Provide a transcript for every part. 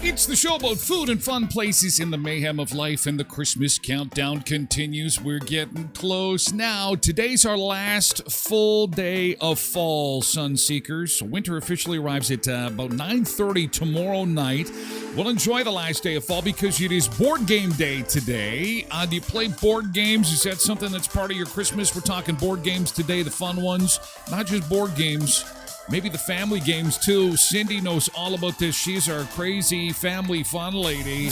It's the show about food and fun places in the mayhem of life, and the Christmas countdown continues. We're getting close now. Today's our last full day of fall, Sunseekers. Winter officially arrives at about 9:30 tomorrow night. We'll enjoy the last day of fall because it is board game day today. Do you play board games? Is that something that's part of your Christmas? We're talking board games today, the fun ones, not just board games. Maybe the family games, too. Cindy knows all about this. She's our crazy family fun lady,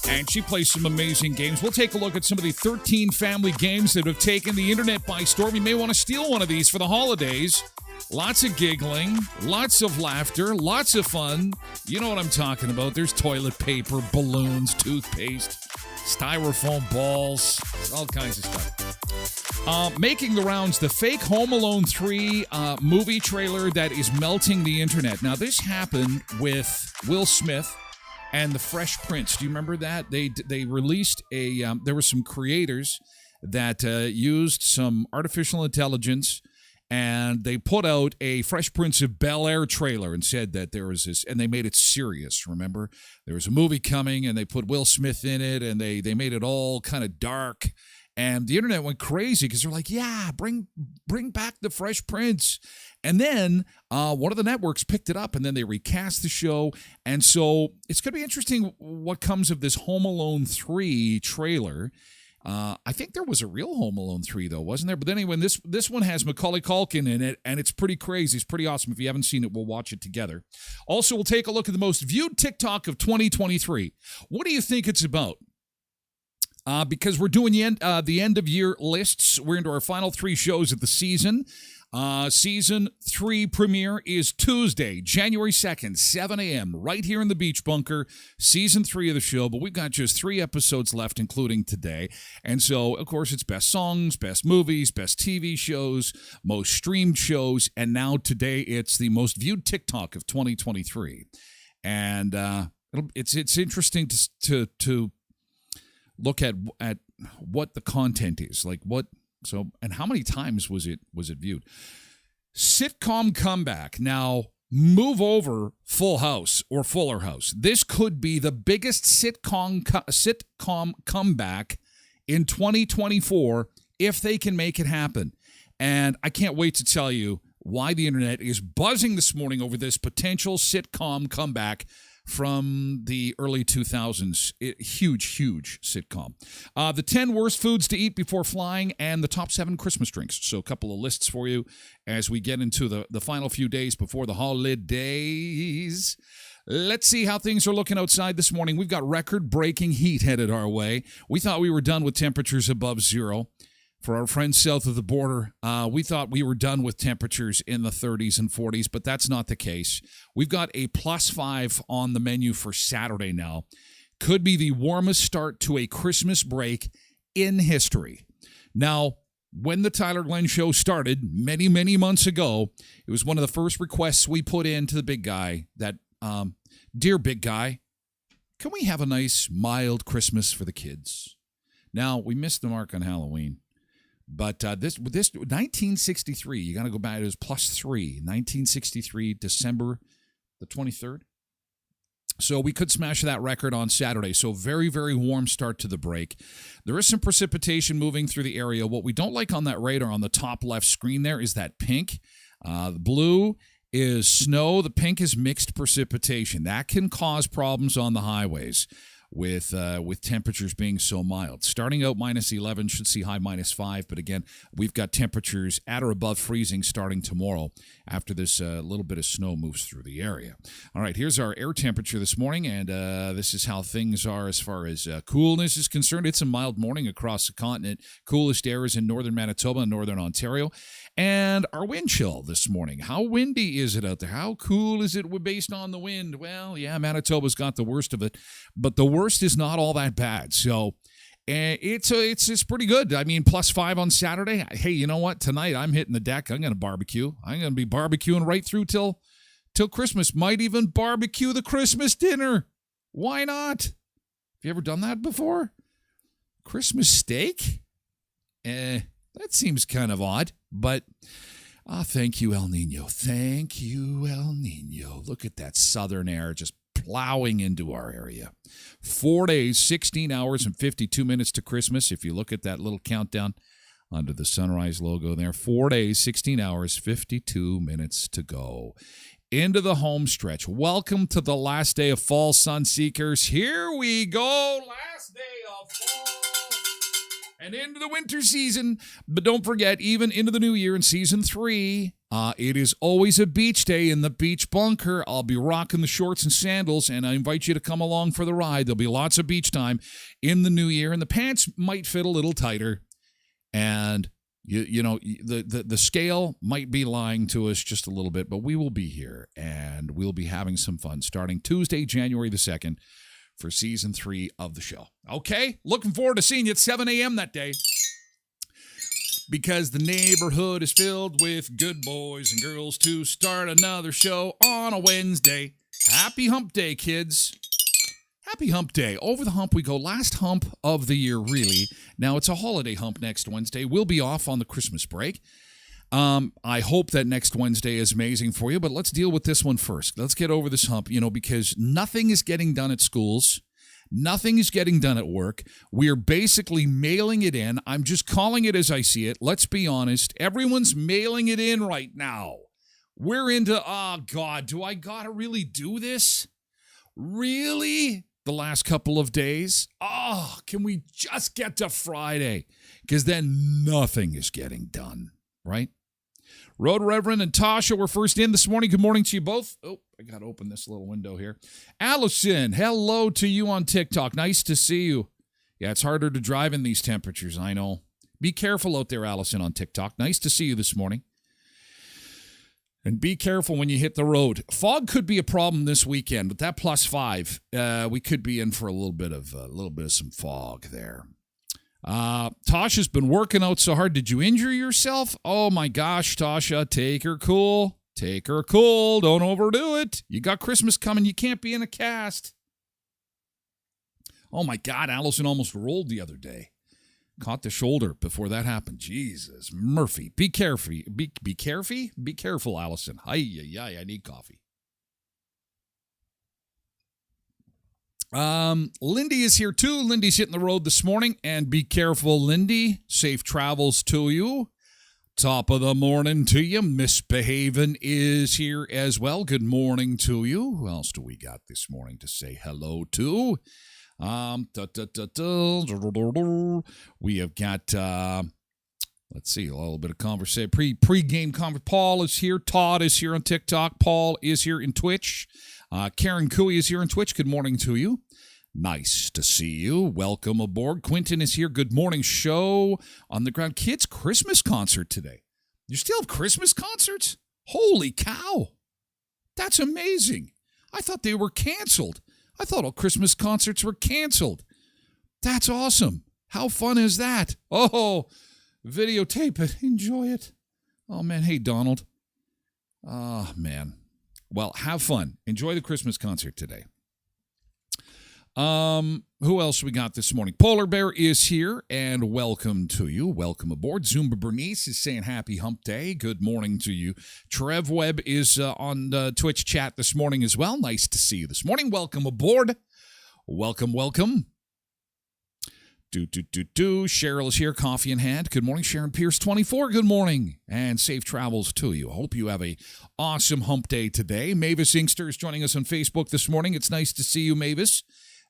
and she plays some amazing games. We'll take a look at some of the 13 family games that have taken the internet by storm. You may want to steal one of these for the holidays. Lots of giggling, lots of laughter, lots of fun. You know what I'm talking about. There's toilet paper, balloons, toothpaste, styrofoam balls, all kinds of stuff. Making the rounds, the fake Home Alone 3 movie trailer that is melting the internet. Now, this happened with Will Smith and the Fresh Prince. Do you remember that? They released there were some creators that used some artificial intelligence, and they put out a Fresh Prince of Bel-Air trailer and said that there was this, and they made it serious, remember? There was a movie coming, and they put Will Smith in it, and they made it all kind of dark. And the internet went crazy because they're like, yeah, bring back the Fresh Prince. And then one of the networks picked it up, and then they recast the show. And so it's going to be interesting what comes of this Home Alone 3 trailer. I think there was a real Home Alone 3, though, wasn't there? But anyway, this one has Macaulay Culkin in it, and it's pretty crazy. It's pretty awesome. If you haven't seen it, we'll watch it together. Also, we'll take a look at the most viewed TikTok of 2023. What do you think it's about? Because we're doing the end of year lists. We're into our final 3 shows of the season. Season 3 premiere is Tuesday, January 2nd, 7 a.m., right here in the Beach Bunker. Season 3 of the show, but we've got just 3 episodes left, including today. And so, of course, it's best songs, best movies, best TV shows, most streamed shows, and now today it's the most viewed TikTok of 2023. And it's interesting to look at what the content is, like and how many times was it viewed. Sitcom comeback. Now, move over Full House or Fuller House. This could be the biggest sitcom comeback in 2024 if they can make it happen. And I can't wait to tell you why the internet is buzzing this morning over this potential sitcom comeback from the early 2000s. Huge sitcom. The 10 worst foods to eat before flying and the top 7 Christmas drinks. So a couple of lists for you as we get into the final few days before the holidays. Let's see how things are looking outside this morning. We've got record-breaking heat headed our way. We thought we were done with temperatures above zero. For our friends south of the border, we thought we were done with temperatures in the 30s and 40s, but that's not the case. We've got a +5 on the menu for Saturday now. Could be the warmest start to a Christmas break in history. Now, when the Tyler Glenn Show started many, many months ago, it was one of the first requests we put in to the big guy that, dear big guy, can we have a nice, mild Christmas for the kids? Now, we missed the mark on Halloween. But this 1963, you got to go back. It was +3, 1963, December the 23rd. So we could smash that record on Saturday. So very, very warm start to the break. There is some precipitation moving through the area. What we don't like on that radar on the top left screen there is that pink. The blue is snow. The pink is mixed precipitation. That can cause problems on the highways with temperatures being so mild. Starting out -11, should see high -5, but again, we've got temperatures at or above freezing starting tomorrow after this little bit of snow moves through the area. All right, here's our air temperature this morning, and this is how things are as far as coolness is concerned. It's a mild morning across the continent. Coolest air is in northern Manitoba and northern Ontario. And our wind chill this morning. How windy is it out there? How cool is it based on the wind? Well, yeah, Manitoba's got the worst of it, but the worst is not all that bad. So it's pretty good. I mean, +5 on Saturday. Hey, you know what? Tonight I'm hitting the deck. I'm going to barbecue. I'm going to be barbecuing right through till Christmas. Might even barbecue the Christmas dinner. Why not? Have you ever done that before? Christmas steak? That seems kind of odd, but thank you, El Nino. Thank you, El Nino. Look at that southern air just plowing into our area. 4 days, 16 hours, and 52 minutes to Christmas. If you look at that little countdown under the Sunrise logo there, 4 days, 16 hours, 52 minutes to go. Into the home stretch. Welcome to the last day of fall, Sun Seekers. Here we go. Last day of fall. And into the winter season. But don't forget, even into the new year in season 3, it is always a beach day in the beach bunker. I'll be rocking the shorts and sandals, and I invite you to come along for the ride. There'll be lots of beach time in the new year, and the pants might fit a little tighter. And, you know, the scale might be lying to us just a little bit, but we will be here, and we'll be having some fun starting Tuesday, January the 2nd. For season 3 of the show. Okay? Looking forward to seeing you at 7 a.m. that day. Because the neighborhood is filled with good boys and girls to start another show on a Wednesday. Happy hump day, kids. Happy hump day. Over the hump we go. Last hump of the year, really. Now, it's a holiday hump next Wednesday. We'll be off on the Christmas break. I hope that next Wednesday is amazing for you, but let's deal with this one first. Let's get over this hump, because nothing is getting done at schools. Nothing is getting done at work. We are basically mailing it in. I'm just calling it as I see it. Let's be honest. Everyone's mailing it in right now. We're into, oh, God, do I got to really do this? Really? The last couple of days? Oh, can we just get to Friday? Because then nothing is getting done, right? Road Reverend and Tasha were first in this morning. Good morning to you both. Oh, I got to open this little window here. Allison, hello to you on TikTok. Nice to see you. Yeah, it's harder to drive in these temperatures, I know. Be careful out there, Allison, on TikTok. Nice to see you this morning. And be careful when you hit the road. Fog could be a problem this weekend, but that +5, we could be in for a little bit of some fog there. Tasha's been working out so hard. Did you injure yourself? Oh my gosh, Tasha, take her cool. Take her cool. Don't overdo it. You got Christmas coming. You can't be in a cast. Oh my God, Allison almost rolled the other day. Caught the shoulder before that happened. Jesus, Murphy. Be careful. Be careful, Allison. Hi, I need coffee. Lindy is here too. Lindy's hitting the road this morning, and be careful, Lindy. Safe travels to you. Top of the morning to you. Misbehaving is here as well. Good morning to you. Who else do we got this morning to say hello to? We have got, let's see, a little bit of conversation. Pre-game conversation. Paul is here. Todd is here on TikTok. Paul is here in Twitch. Karen Cooey is here in Twitch. Good morning to you. Nice to see you. Welcome aboard. Quentin is here. Good morning. Show on the ground. Kids' Christmas concert today. You still have Christmas concerts? Holy cow. That's amazing. I thought they were canceled. I thought all Christmas concerts were canceled. That's awesome. How fun is that? Oh, videotape it. Enjoy it. Oh, man. Hey, Donald. Oh, man. Well, have fun. Enjoy the Christmas concert today. Who else we got this morning? Polar Bear is here, and welcome to you. Welcome aboard. Zumba Bernice is saying happy hump day. Good morning to you. Trev Webb is on the Twitch chat this morning as well. Nice to see you this morning. Welcome aboard. Welcome. Cheryl is here, coffee in hand. Good morning, Sharon Pierce, 24. Good morning, and safe travels to you. Hope you have a awesome hump day today. Mavis Inkster is joining us on Facebook this morning. It's nice to see you, Mavis.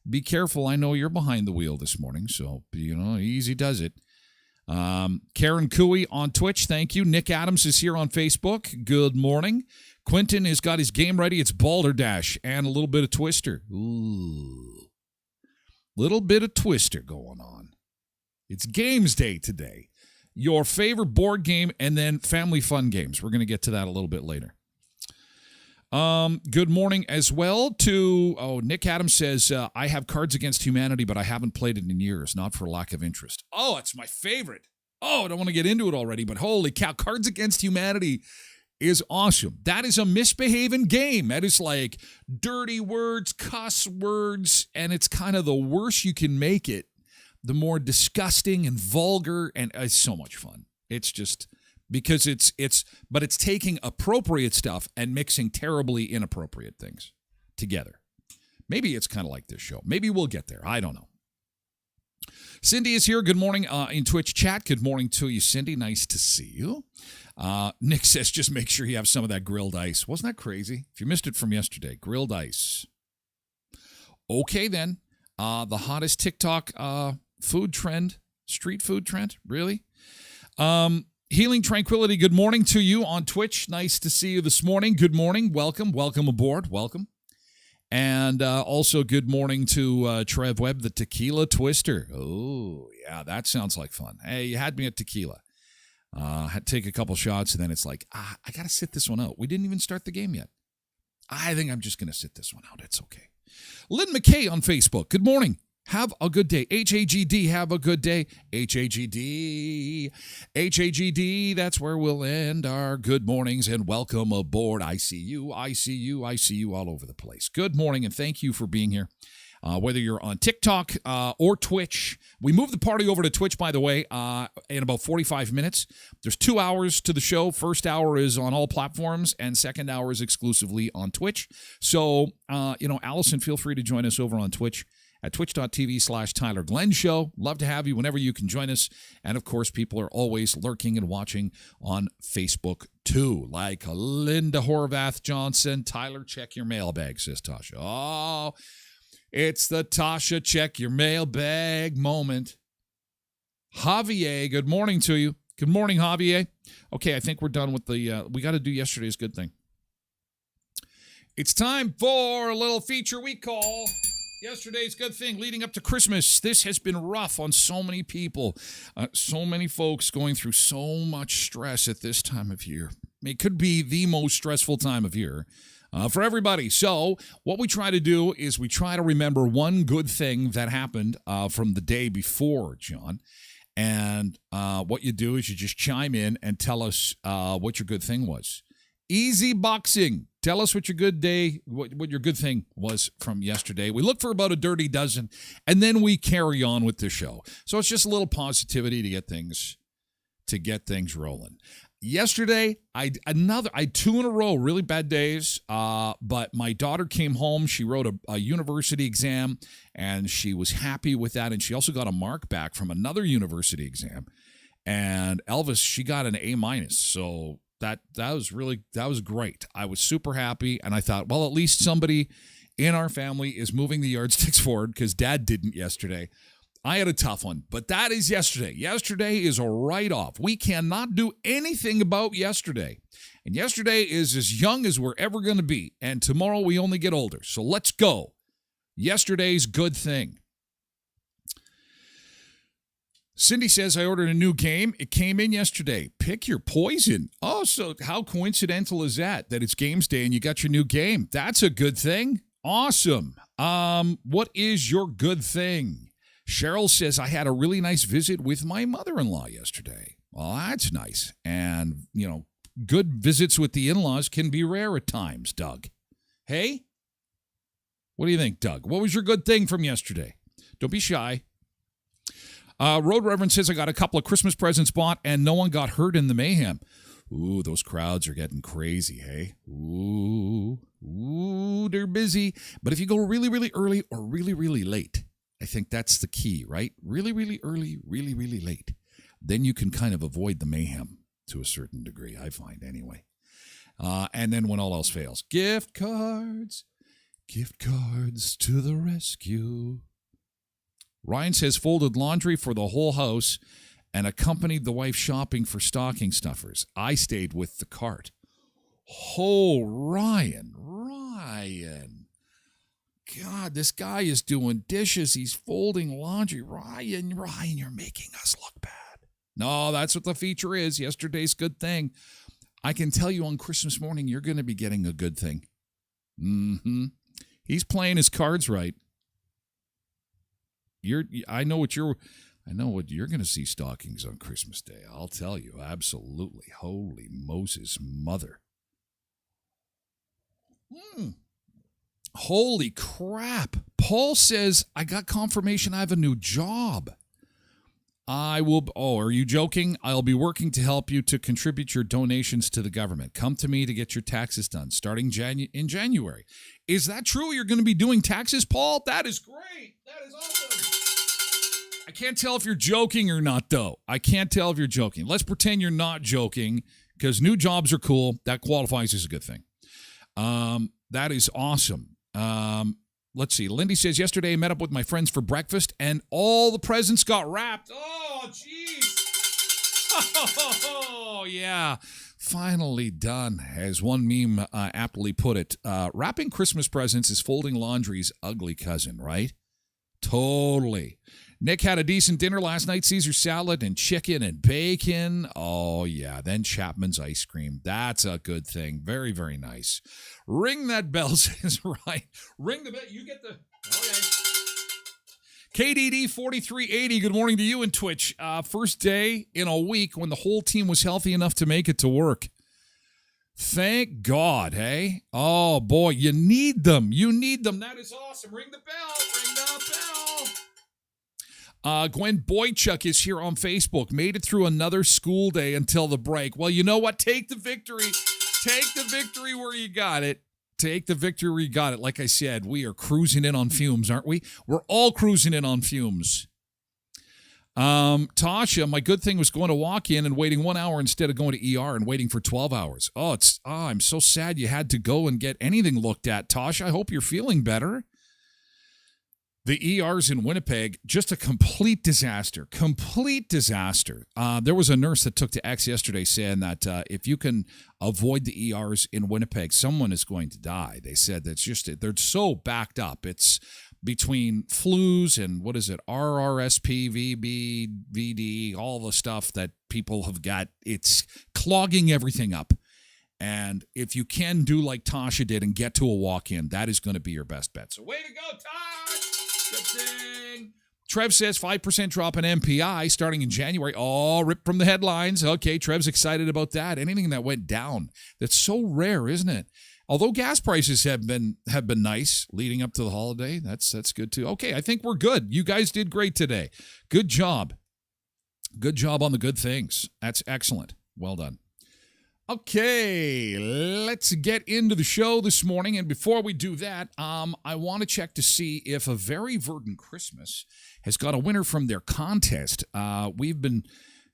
Be careful. I know you're behind the wheel this morning, so, easy does it. Karen Cooey on Twitch, thank you. Nick Adams is here on Facebook. Good morning. Quentin has got his game ready. It's Balderdash and a little bit of Twister. Ooh. Little bit of Twister going on. It's games day today. Your favorite board game and then family fun games. We're going to get to that a little bit later. Good morning as well to, Nick Adams says, I have Cards Against Humanity, but I haven't played it in years, not for lack of interest. Oh, it's my favorite. Oh, I don't want to get into it already, but holy cow, Cards Against Humanity is awesome. That is a misbehaving game. That is like dirty words, cuss words, and it's kind of the worse you can make it, the more disgusting and vulgar, and it's so much fun. It's just... because it's taking appropriate stuff and mixing terribly inappropriate things together. Maybe it's kind of like this show. Maybe we'll get there. I don't know. Cindy is here. Good morning in Twitch chat. Good morning to you, Cindy. Nice to see you. Nick says just make sure you have some of that grilled ice. Wasn't that crazy? If you missed it from yesterday, grilled ice. Okay, then. The hottest TikTok food trend, street food trend, really? Healing Tranquility, good morning to you on Twitch. Nice to see you this morning. Good morning. Welcome aboard. Welcome. And also good morning to Trev Webb, the Tequila Twister. Oh, yeah, that sounds like fun. Hey, you had me at tequila. Had to take a couple shots, and then it's like, I got to sit this one out. We didn't even start the game yet. I think I'm just going to sit this one out. It's okay. Lynn McKay on Facebook. Good morning. Have a good day. HAGD, have a good day. HAGD, that's where we'll end our good mornings, and welcome aboard. I see you all over the place. Good morning, and thank you for being here. Whether you're on TikTok or Twitch. We moved the party over to Twitch, by the way, in about 45 minutes. There's 2 hours to the show. First hour is on all platforms, and second hour is exclusively on Twitch. So, Allison, feel free to join us over on Twitch at twitch.tv/Tyler Glenn Show. Love to have you whenever you can join us. And, of course, people are always lurking and watching on Facebook, too, like Linda Horvath Johnson. Tyler, check your mailbag, says Tasha. Oh, it's the Tasha check your mailbag moment. Javier, good morning to you. Good morning, Javier. Okay, I think we're done with the, we got to do yesterday's good thing. It's time for a little feature we call Yesterday's Good Thing leading up to Christmas. This has been rough on so many people. So many folks going through so much stress at this time of year. It could be the most stressful time of year for everybody. So what we try to do is we try to remember one good thing that happened from the day before, John. And what you do is you just chime in and tell us what your good thing was. Easy boxing. Tell us what your good day, what your good thing was from yesterday. We look for about a dirty dozen, and then we carry on with the show. So it's just a little positivity to get things rolling. Yesterday, I had 2 in a row, really bad days. But my daughter came home. She wrote a university exam, and she was happy with that. And she also got a mark back from another university exam. And Elvis, she got an A minus. So that was great. I was super happy, and I thought, well, at least somebody in our family is moving the yardsticks forward because Dad didn't yesterday. I had a tough one, but that is yesterday. Yesterday is a write-off. We cannot do anything about yesterday. And yesterday is as young as we're ever going to be, and tomorrow we only get older. So let's go. Yesterday's good thing. Cindy says, I ordered a new game. It came in yesterday. Pick your poison. Oh, so how coincidental is that it's games day and you got your new game? That's a good thing. Awesome. What is your good thing? Cheryl says, I had a really nice visit with my mother-in-law yesterday. Well, that's nice. And, good visits with the in-laws can be rare at times, Doug. Hey? What do you think, Doug? What was your good thing from yesterday? Don't be shy. Road Reverend says, I got a couple of Christmas presents bought and no one got hurt in the mayhem. Ooh, those crowds are getting crazy, hey? Ooh, they're busy. But if you go really, really early or really, really late, I think that's the key, right? Really, really early, really, really late. Then you can kind of avoid the mayhem to a certain degree, I find anyway. And then when all else fails, gift cards to the rescue. Ryan says folded laundry for the whole house and accompanied the wife shopping for stocking stuffers. I stayed with the cart. Oh, Ryan. God, this guy is doing dishes. He's folding laundry. Ryan, you're making us look bad. No, that's what the feature is. Yesterday's good thing. I can tell you on Christmas morning, you're going to be getting a good thing. Mm-hmm. He's playing his cards right. I know what you're going to see stockings on Christmas Day. I'll tell you, absolutely. Holy Moses, mother. Holy crap. Paul says, I got confirmation I have a new job. Are you joking? I'll be working to help you to contribute your donations to the government. Come to me to get your taxes done starting in January. Is that true? You're going to be doing taxes, Paul? That is great. That is awesome. I can't tell if you're joking or not, though. I can't tell if you're joking. Let's pretend you're not joking because new jobs are cool. That qualifies as a good thing. That is awesome. Let's see. Lindy says, yesterday I met up with my friends for breakfast and all the presents got wrapped. Oh, jeez. Oh, yeah. Finally done, as one meme aptly put it. Wrapping Christmas presents is folding laundry's ugly cousin, right? Totally. Nick had a decent dinner last night, Caesar salad and chicken and bacon. Oh, yeah. Then Chapman's ice cream. That's a good thing. Very, very nice. Ring that bell, says right. Ring the bell. You get the... Okay. KDD 4380, good morning to you in Twitch. First day in a week when the whole team was healthy enough to make it to work. Thank God, hey? Oh, boy, you need them. That is awesome. Ring the bell. Gwen Boychuk is here on Facebook. Made it through another school day until the break. Well, you know what? Take the victory. Take the victory where you got it. Like I said, we are cruising in on fumes, aren't we? We're all cruising in on fumes. Tasha, my good thing was going to walk in and waiting 1 hour instead of going to ER and waiting for 12 hours. I'm so sad you had to go and get anything looked at, Tasha. I hope you're feeling better. The ERs in Winnipeg, just a complete disaster. There was a nurse that took to X yesterday saying that if you can avoid the ERs in Winnipeg, someone is going to die. They said they're so backed up. It's between flus and RRSP, VB, VD, all the stuff that people have got. It's clogging everything up. And if you can do like Tasha did and get to a walk-in, that is going to be your best bet. So way to go, Tosh! Good thing. Trev says 5% drop in MPI starting in January. Oh, ripped from the headlines. Okay, Trev's excited about that. Anything that went down. That's so rare, isn't it? Although gas prices have been nice leading up to the holiday. That's good too. Okay, I think we're good. You guys did great today. Good job. Good job on the good things. That's excellent. Well done. Okay, let's get into the show this morning. And before we do that, I want to check to see if A Very Verdant Christmas has got a winner from their contest. We've been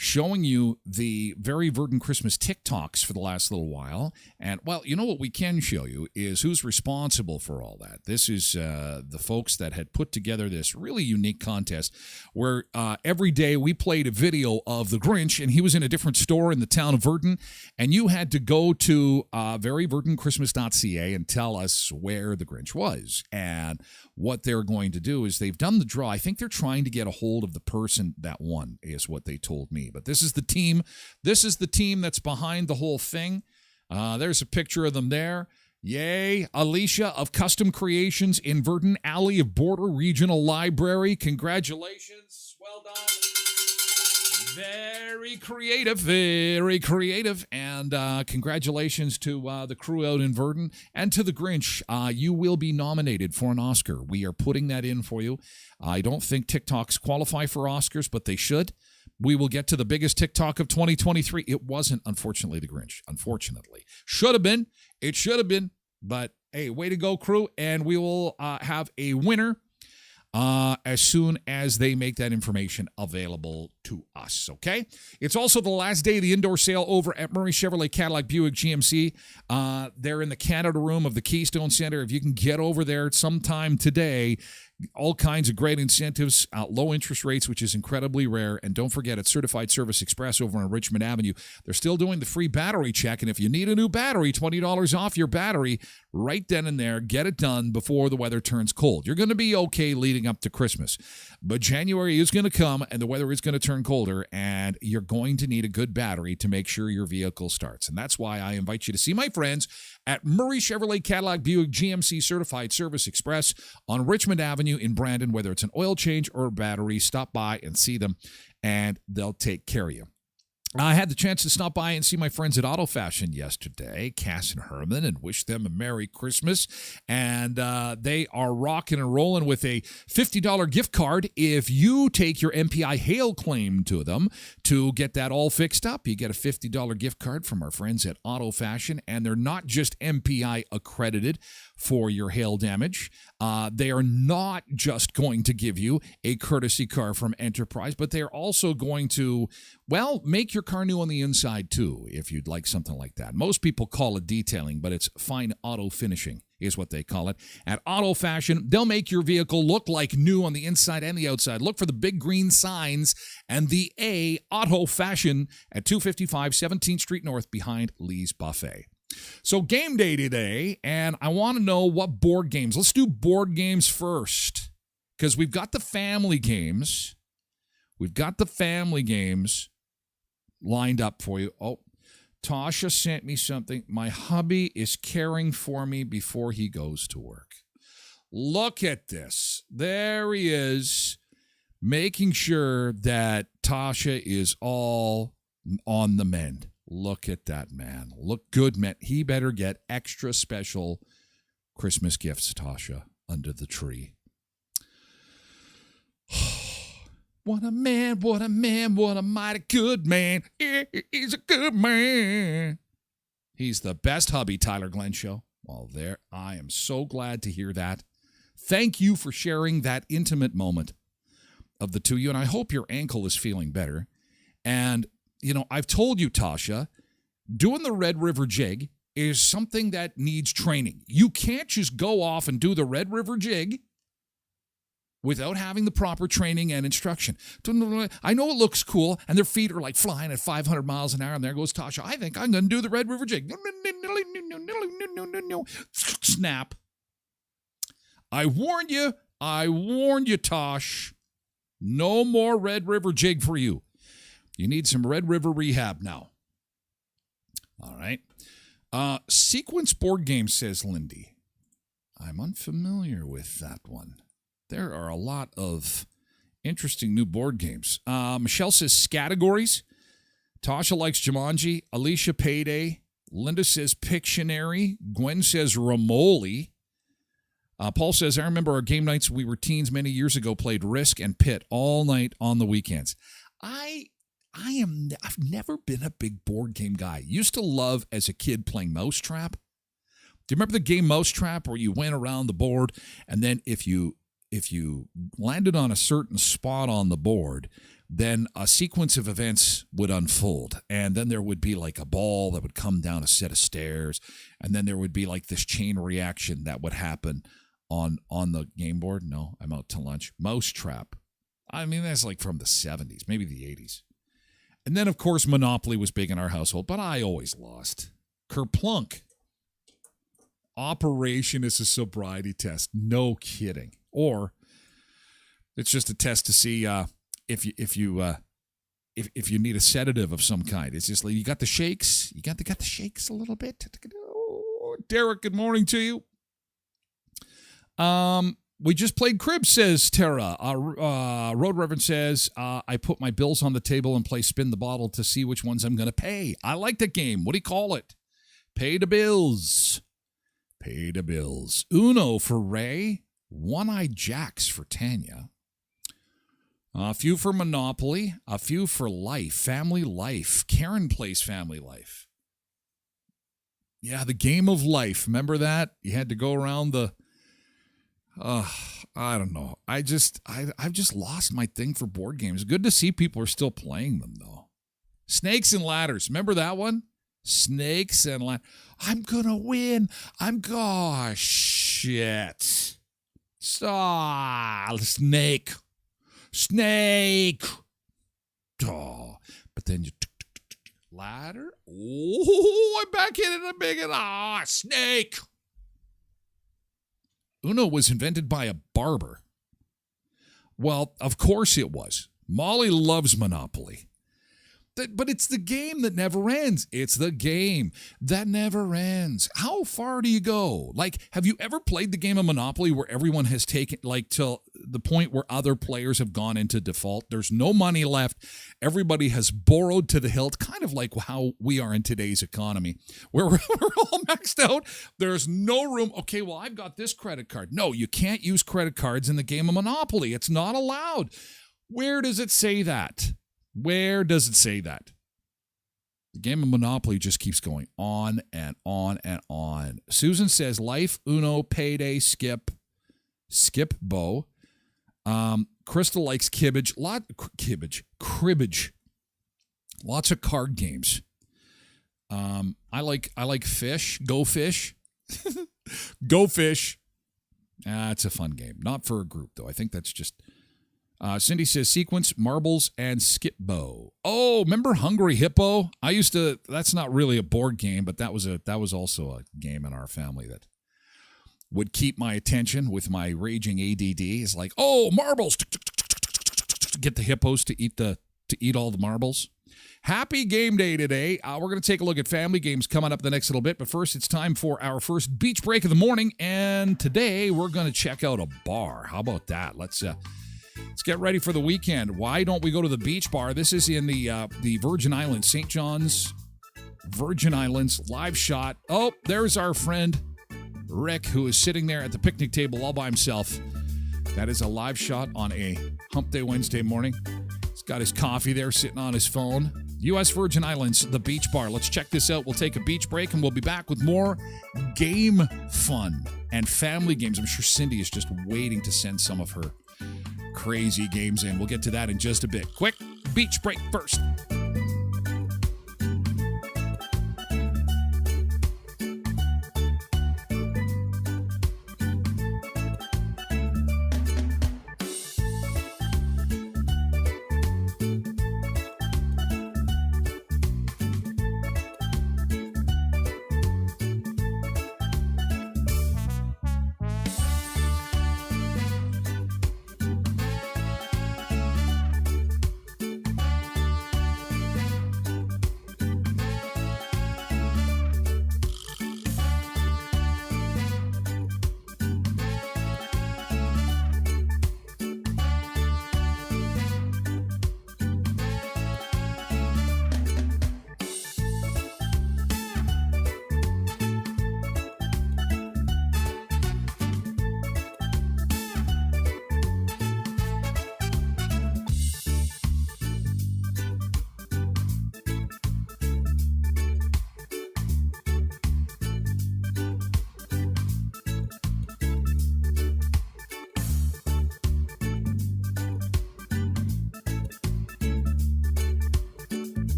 showing you the very verdant Christmas TikToks for the last little while. And, well, you know what we can show you is who's responsible for all that. This is the folks that had put together this really unique contest where every day we played a video of the Grinch, and he was in a different store in the town of Verdant, and you had to go to veryverdantchristmas.ca and tell us where the Grinch was. And what they're going to do is they've done the draw. I think they're trying to get a hold of the person that won, is what they told me. But this is the team. This is the team that's behind the whole thing. There's a picture of them there. Yay. Alicia of Custom Creations in Verdant, Alley of Border Regional Library. Congratulations. Well done. Very creative, very creative. And congratulations to the crew out in Verdant and to the Grinch. You will be nominated for an Oscar. We are putting that in for you. I don't think TikToks qualify for Oscars, but they should. We will get to the biggest TikTok of 2023. It wasn't, unfortunately, the Grinch. Unfortunately. Should have been. It should have been. But, hey, way to go, crew. And we will have a winner as soon as they make that information available to us, okay? It's also the last day of the indoor sale over at Murray Chevrolet Cadillac Buick GMC. They're in the Canada Room of the Keystone Center. If you can get over there sometime today, all kinds of great incentives, low interest rates, which is incredibly rare. And don't forget, it's Certified Service Express over on Richmond Avenue. They're still doing the free battery check. And if you need a new battery, $20 off your battery right then and there. Get it done before the weather turns cold. You're going to be okay leading up to Christmas. But January is going to come and the weather is going to turn colder. And you're going to need a good battery to make sure your vehicle starts. And that's why I invite you to see my friends at Murray Chevrolet Cadillac Buick GMC Certified Service Express on Richmond Avenue in Brandon. Whether it's an oil change or a battery, stop by and see them, and they'll take care of you. I had the chance to stop by and see my friends at Auto Fashion yesterday, Cass and Herman, and wish them a Merry Christmas. And they are rocking and rolling with a $50 gift card. If you take your MPI hail claim to them to get that all fixed up, you get a $50 gift card from our friends at Auto Fashion. And they're not just MPI accredited for your hail damage. They are not just going to give you a courtesy car from Enterprise, but they are also going to, well, make your car new on the inside too, if you'd like something like that. Most people call it detailing, but it's fine auto finishing is what they call it. At Auto Fashion, they'll make your vehicle look like new on the inside and the outside. Look for the big green signs and the A, Auto Fashion, at 255 17th Street North behind Lee's Buffet. So game day today, and I want to know what board games. Let's do board games first, because we've got the family games. We've got the family games lined up for you. Oh, Tasha sent me something. My hubby is caring for me before he goes to work. Look at this. There he is, making sure that Tasha is all on the mend. Look at that, man. Look good, man. He better get extra special Christmas gifts, Tasha, under the tree. What a man, what a man, what a mighty good man. He's a good man. He's the best hubby, Tyler Glenn Show. Well, there, I am so glad to hear that. Thank you for sharing that intimate moment of the two of you, and I hope your ankle is feeling better. And you know, I've told you, Tasha, doing the Red River Jig is something that needs training. You can't just go off and do the Red River Jig without having the proper training and instruction. I know it looks cool, and their feet are like flying at 500 miles an hour, and there goes Tasha. I think I'm going to do the Red River Jig. Snap. I warned you. I warned you, Tosh. No more Red River Jig for you. You need some Red River rehab now. All right. Sequence board game, says Lindy. I'm unfamiliar with that one. There are a lot of interesting new board games. Michelle says categories. Tasha likes Jumanji. Alicia Payday. Linda says Pictionary. Gwen says Ramoli. Paul says, I remember our game nights we were teens many years ago played Risk and Pit all night on the weekends. I've never been a big board game guy. Used to love, as a kid, playing Mousetrap. Do you remember the game Mousetrap, where you went around the board, and then if you landed on a certain spot on the board, then a sequence of events would unfold. And then there would be like a ball that would come down a set of stairs. And then there would be like this chain reaction that would happen on the game board. No, I'm out to lunch. Mousetrap. I mean, that's like from the 70s, maybe the 80s. And then, of course, Monopoly was big in our household, but I always lost. Kerplunk. Operation is a sobriety test. No kidding. Or it's just a test to see if you need a sedative of some kind. It's just like you got the shakes. You got the shakes a little bit. Derek, good morning to you. We just played cribs, says Tara. Road Reverend says, I put my bills on the table and play spin the bottle to see which ones I'm going to pay. I like that game. What do you call it? Pay the bills. Pay the bills. Uno for Ray. One-Eyed Jacks for Tanya. A few for Monopoly. A few for Life. Family Life. Karen plays Family Life. Yeah, the game of life. Remember that? You had to go around the... I don't know. I've just lost my thing for board games. Good to see people are still playing them, though. Snakes and Ladders. Remember that one? Snakes and Ladders. I'm gonna win. Gosh, shit. Snake. Oh, but then you ladder. Oh, I'm back in it. I'm big and snake. Uno was invented by a barber. Well, of course it was. Molly loves Monopoly. But it's the game that never ends. It's the game that never ends. How far do you go? Like, have you ever played the game of Monopoly where everyone has taken, like, till the point where other players have gone into default? There's no money left. Everybody has borrowed to the hilt, kind of like how we are in today's economy, where we're all maxed out. There's no room. Okay, well, I've got this credit card. No, you can't use credit cards in the game of Monopoly. It's not allowed. Where does it say that? Where does it say that? The game of Monopoly just keeps going on and on and on. Susan says Life, Uno, Payday, Skip, Bo. Crystal likes Cribbage. Lots of card games. I like Fish. Go Fish. Go Fish. It's a fun game. Not for a group, though. I think that's just... Cindy says Sequence, Marbles, and Skip Bo. Oh, remember Hungry Hippo? That's not really a board game, but that was also a game in our family that would keep my attention with my raging ADD. It's like, oh, marbles. Get the hippos to eat all the marbles. Happy game day today. We're going to take a look at family games coming up the next little bit, but first it's time for our first beach break of the morning, and today we're going to check out a bar. How about that? Let's get ready for the weekend. Why don't we go to the beach bar? This is in the Virgin Islands, St. John's, Virgin Islands, live shot. Oh, there's our friend Rick, who is sitting there at the picnic table all by himself. That is a live shot on a hump day Wednesday morning. He's got his coffee there sitting on his phone. U.S. Virgin Islands, the beach bar. Let's check this out. We'll take a beach break, and we'll be back with more game fun and family games. I'm sure Cindy is just waiting to send some of her crazy games in. We'll get to that in just a bit. Quick beach break first.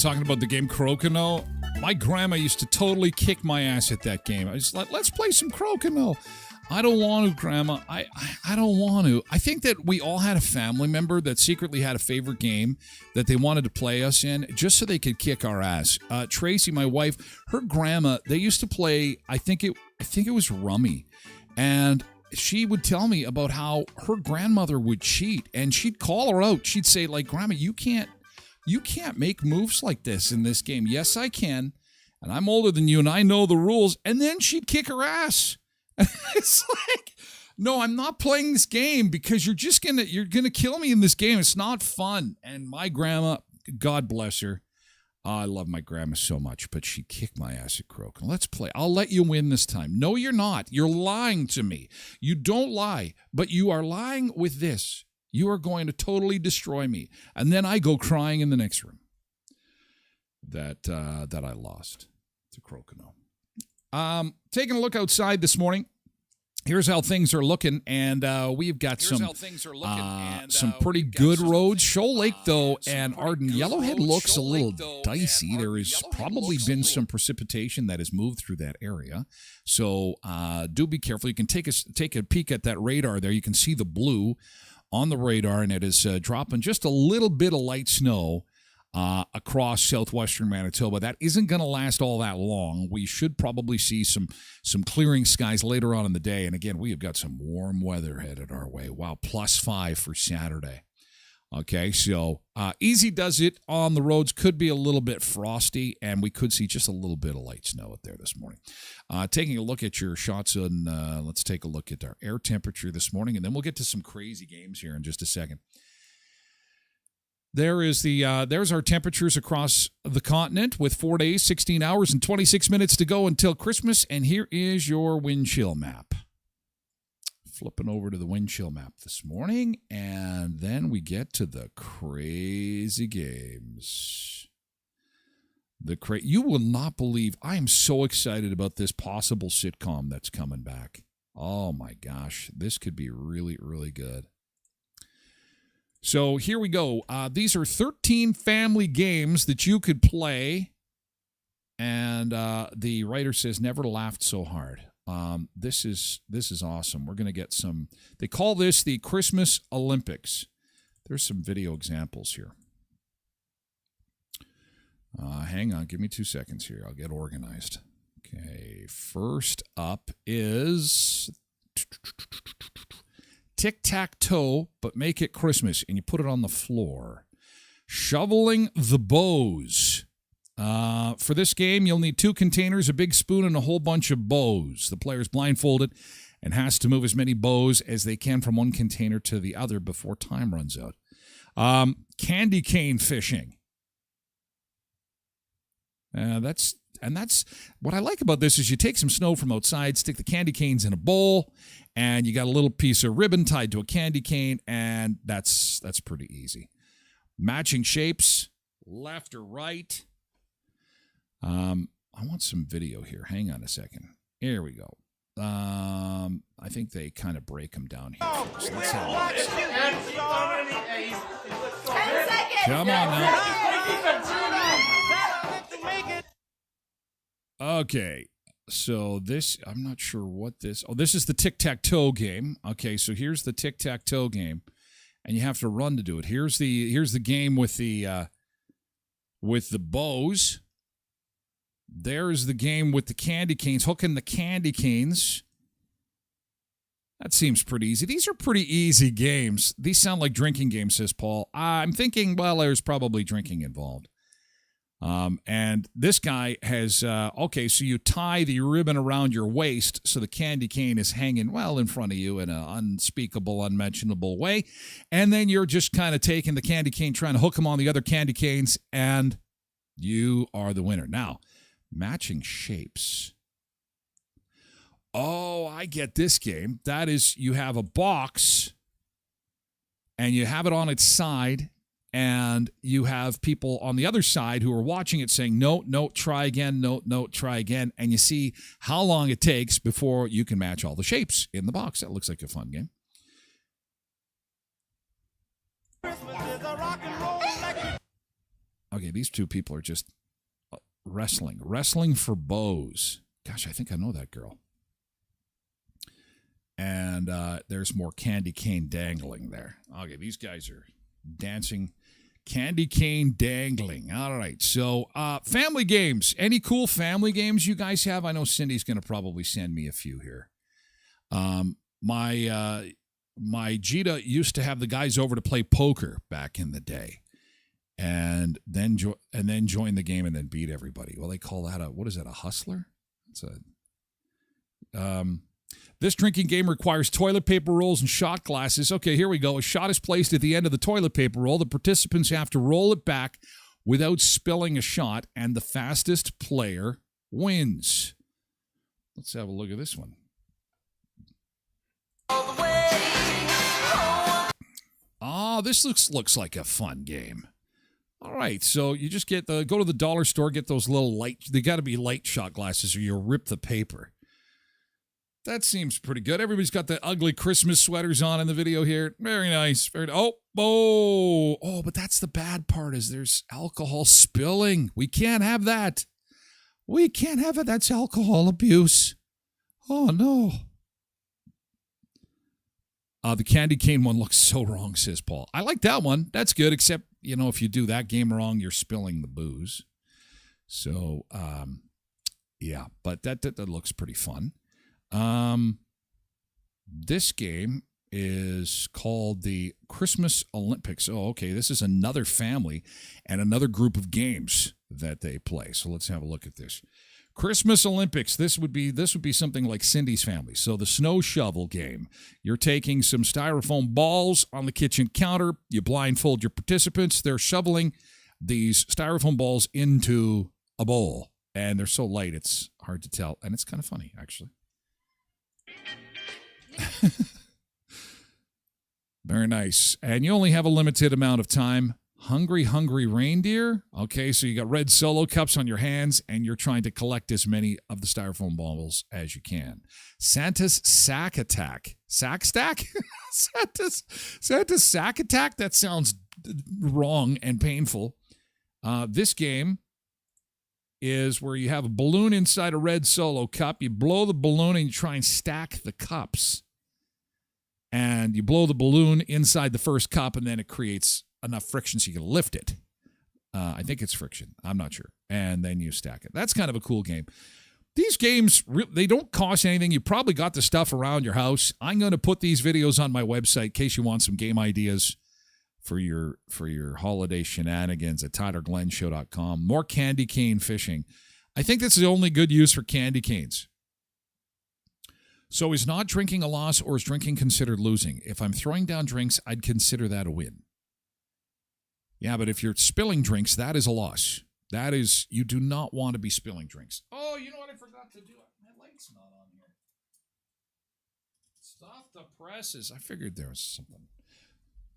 talking about the game Crokinole. My grandma used to totally kick my ass at that game. I was like, let's play some Crokinole. I don't want to, Grandma. I don't want to. I think that we all had a family member that secretly had a favorite game that they wanted to play us in just so they could kick our ass. Tracy, my wife, her grandma, they used to play, I think it was Rummy. And she would tell me about how her grandmother would cheat, and she'd call her out. She'd say, like, Grandma, you can't make moves like this in this game. Yes, I can. And I'm older than you, and I know the rules. And then she'd kick her ass. It's like, no, I'm not playing this game because you're gonna kill me in this game. It's not fun. And my grandma, God bless her, I love my grandma so much, but she kicked my ass at Crokin. Let's play. I'll let you win this time. No, you're not. You're lying to me. You don't lie, but you are lying with this. You are going to totally destroy me. And then I go crying in the next room that I lost to Crokinole. Taking a look outside this morning. Here's how things are looking, and we've got some pretty good roads. Shoal Lake, though, and Arden Yellowhead looks a little dicey. There has probably been some precipitation that has moved through that area, so do be careful. You can take a peek at that radar there. You can see the blue on the radar, and it is dropping just a little bit of light snow across southwestern Manitoba. That isn't going to last all that long. We should probably see some clearing skies later on in the day. And again, we have got some warm weather headed our way. Wow, +5 for Saturday. Okay, so easy does it on the roads. Could be a little bit frosty, and we could see just a little bit of light snow out there this morning. Taking a look at your shots on, let's take a look at our air temperature this morning, and then we'll get to some crazy games here in just a second. There's our temperatures across the continent with 4 days, 16 hours, and 26 minutes to go until Christmas. And here is your wind chill map. Flipping over to the wind chill map this morning, and then we get to the crazy games. You will not believe, I am so excited about this possible sitcom that's coming back. Oh my gosh, this could be really, really good. So here we go. These are 13 family games that you could play. And the writer says, never laughed so hard. This is awesome. We're going to get some. They call this the Christmas Olympics. There's some video examples here. Hang on. Give me 2 seconds here. I'll get organized. Okay. First up is tic-tac-toe, but make it Christmas, and you put it on the floor. Shoveling the bows. For this game, you'll need 2 containers, a big spoon, and a whole bunch of bows. The player's blindfolded and has to move as many bows as they can from one container to the other before time runs out. Candy cane fishing. That's what I like about this is you take some snow from outside, stick the candy canes in a bowl, and you got a little piece of ribbon tied to a candy cane, and that's pretty easy. Matching shapes, left or right. I want some video here. Hang on a second. Here we go. I think they kind of break them down here. So let's have this. 10 seconds. Come on now. Okay, so this, I'm not sure what this, this is the tic-tac-toe game. Okay, so here's the tic-tac-toe game, and you have to run to do it. Here's the game with the bows. There's the game with the candy canes, hooking the candy canes. That seems pretty easy. These are pretty easy games. These sound like drinking games, says Paul. I'm thinking, well, there's probably drinking involved. And this guy has, so you tie the ribbon around your waist so the candy cane is hanging well in front of you in an unspeakable, unmentionable way. And then you're just kind of taking the candy cane, trying to hook them on the other candy canes, and you are the winner. Now, matching shapes. Oh, I get this game. That is, you have a box, and you have it on its side, and you have people on the other side who are watching it saying, no, try again, no, try again. And you see how long it takes before you can match all the shapes in the box. That looks like a fun game. Okay, these two people are just wrestling for bows. Gosh, I think I know that girl. And there's more candy cane dangling there. Okay, these guys are dancing. Candy cane dangling. All right, so family games. Any cool family games you guys have? I know Cindy's going to probably send me a few here. My Jita used to have the guys over to play poker back in the day, and then join the game and then beat everybody. Well, they call that what is that? A hustler? It's a This drinking game requires toilet paper rolls and shot glasses. Okay, here we go. A shot is placed at the end of the toilet paper roll. The participants have to roll it back without spilling a shot, and the fastest player wins. Let's have a look at this one. Oh, this looks like a fun game. All right, so you just go to the dollar store, get those little they got to be light shot glasses or you'll rip the paper. That seems pretty good. Everybody's got the ugly Christmas sweaters on in the video here. Very nice. But that's the bad part is there's alcohol spilling. We can't have that. We can't have it. That's alcohol abuse. Oh, no. The candy cane one looks so wrong, says Paul. I like that one. That's good, except, if you do that game wrong, you're spilling the booze. So, yeah, but that looks pretty fun. This game is called the Christmas Olympics. Oh, okay. This is another family and another group of games that they play. So let's have a look at this. Christmas Olympics. This would be something like Cindy's family. So the snow shovel game. You're taking some styrofoam balls on the kitchen counter. You blindfold your participants. They're shoveling these styrofoam balls into a bowl. And they're so light, it's hard to tell. And it's kind of funny, actually. Very nice. And you only have a limited amount of time. Hungry Reindeer. Okay, so you got red Solo cups on your hands, and you're trying to collect as many of the styrofoam balls as you can. Santa's Sack Attack. Sack Stack? Santa's Sack Attack? That sounds wrong and painful. This game is where you have a balloon inside a red Solo cup. You blow the balloon and you try and stack the cups. And you blow the balloon inside the first cup, and then it creates enough friction so you can lift it. I think it's friction. I'm not sure. And then you stack it. That's kind of a cool game. These games, they don't cost anything. You probably got the stuff around your house. I'm going to put these videos on my website in case you want some game ideas for your holiday shenanigans at TylerGlennShow.com. More candy cane fishing. I think that's the only good use for candy canes. So is not drinking a loss, or is drinking considered losing? If I'm throwing down drinks, I'd consider that a win. Yeah, but if you're spilling drinks, that is a loss. That is, you do not want to be spilling drinks. Oh, you know what I forgot to do? My light's not on here. Stop the presses. I figured there was something.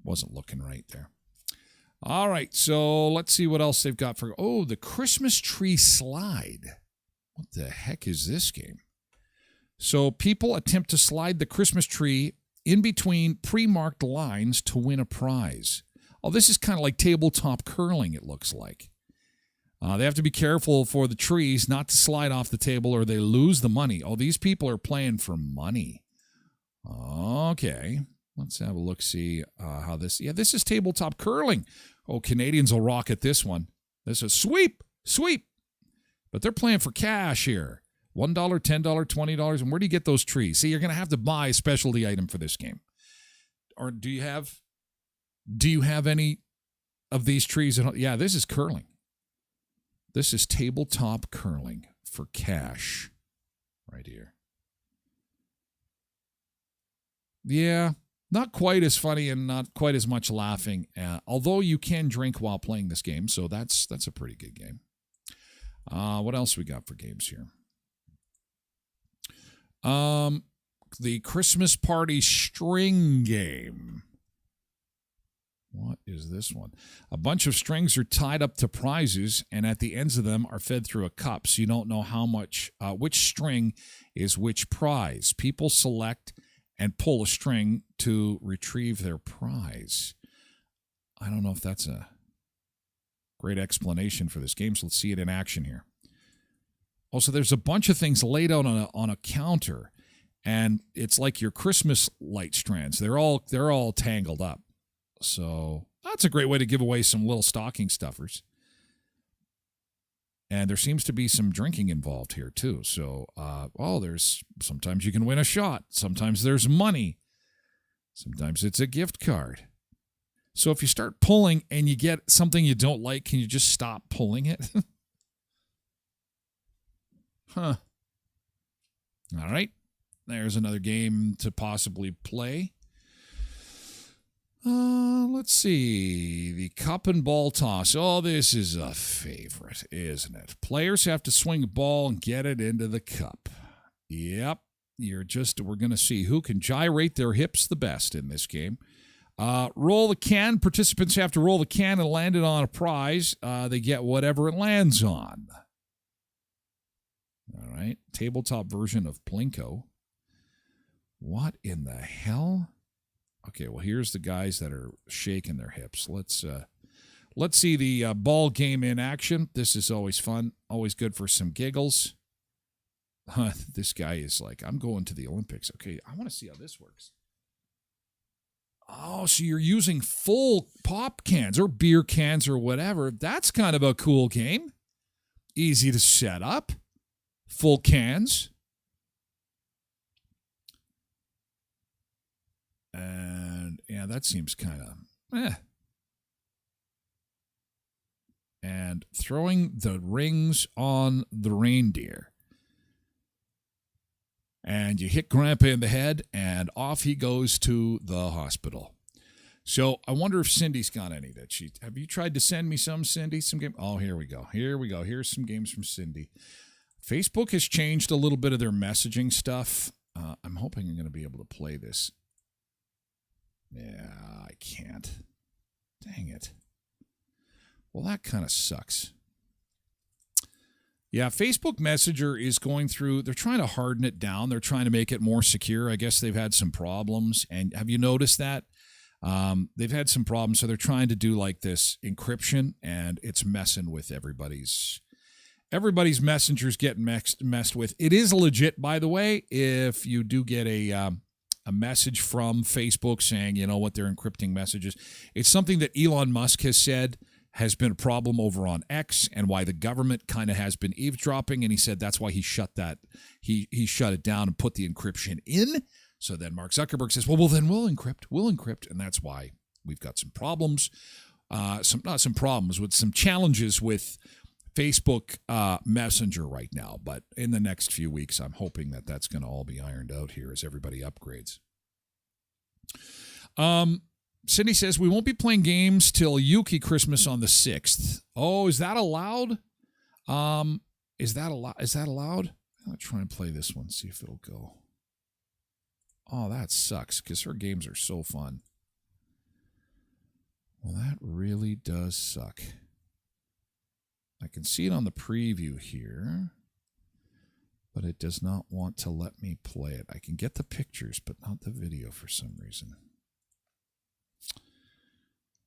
Wasn't looking right there. All right, so let's see what else they've got for... Oh, the Christmas tree slide. What the heck is this game? So people attempt to slide the Christmas tree in between pre-marked lines to win a prize. Oh, this is kind of like tabletop curling, it looks like. They have to be careful for the trees not to slide off the table or they lose the money. Oh, these people are playing for money. Okay. Let's have a look, see how this... Yeah, this is tabletop curling. Oh, Canadians will rock at this one. This is sweep. But they're playing for cash here. $1, $10, $20. And where do you get those trees? See, you're going to have to buy a specialty item for this game. Or do you have any of these trees? Yeah, this is curling. This is tabletop curling for cash right here. Yeah, not quite as funny and not quite as much laughing, although you can drink while playing this game, so that's a pretty good game. What else we got for games here? The Christmas Party String Game. What is this one? A bunch of strings are tied up to prizes, and at the ends of them are fed through a cup, so you don't know how much, which string is which prize. People select and pull a string to retrieve their prize. I don't know if that's a Great explanation for this game, so let's see it in action here. Also, there's a bunch of things laid out on a counter, and it's like your Christmas light strands. They're all tangled up. So that's a great way to give away some little stocking stuffers. And there seems to be some drinking involved here, too. So, there's sometimes you can win a shot. Sometimes there's money. Sometimes it's a gift card. So if you start pulling and you get something you don't like, can you just stop pulling it? Huh. All right. There's another game to possibly play. Let's see. The cup and ball toss. Oh, this is a favorite, isn't it? Players have to swing a ball and get it into the cup. Yep. We're going to see who can gyrate their hips the best in this game. Roll the can. Participants have to roll the can and land it on a prize. They get whatever it lands on. All right. Tabletop version of Plinko. What in the hell? Okay, well, here's the guys that are shaking their hips. Let's see the ball game in action. This is always fun, always good for some giggles. This guy is like, I'm going to the Olympics. Okay, I want to see how this works. Oh, so you're using full pop cans or beer cans or whatever. That's kind of a cool game. Easy to set up. Full cans. And, yeah, that seems kind of, And throwing the rings on the reindeer. And you hit Grandpa in the head, and off he goes to the hospital. So I wonder if Cindy's got any that she... Have you tried to send me some, Cindy? Some game? Oh, here we go. Here's some games from Cindy. Facebook has changed a little bit of their messaging stuff. I'm hoping I'm going to be able to play this. Yeah, I can't. Dang it. Well, that kind of sucks. Yeah, Facebook Messenger is going through, they're trying to harden it down. They're trying to make it more secure. I guess they've had some problems. And have you noticed that? They've had some problems, so they're trying to do like this encryption, and it's messing with everybody's messengers getting messed with. It is legit, by the way, if you do get a message from Facebook saying, you know what, they're encrypting messages. It's something that Elon Musk has said has been a problem over on X, and why the government kind of has been eavesdropping, and he said that's why he shut that. He shut it down and put the encryption in. So then Mark Zuckerberg says, well, then we'll encrypt, and that's why we've got some problems. Not some problems, with some challenges with Facebook Messenger right now. But in the next few weeks, I'm hoping that that's going to all be ironed out here as everybody upgrades. Cindy says, we won't be playing games till Yuki Christmas on the 6th. Oh, is that allowed? Is that allowed? I'll try and play this one, see if it'll go. Oh, that sucks, because her games are so fun. Well, that really does suck. I can see it on the preview here, but it does not want to let me play it. I can get the pictures, but not the video for some reason.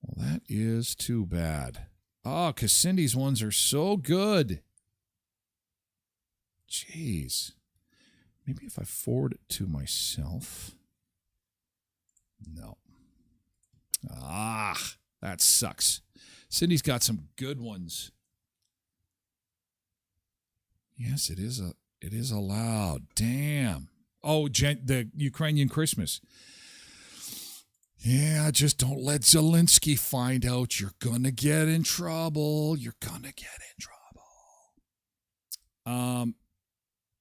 Well, that is too bad. Oh, because Cindy's ones are so good. Jeez. Maybe if I forward it to myself. No. That sucks. Cindy's got some good ones. Yes, it is allowed. Damn. Oh, the Ukrainian Christmas. Yeah, just don't let Zelensky find out. You're going to get in trouble.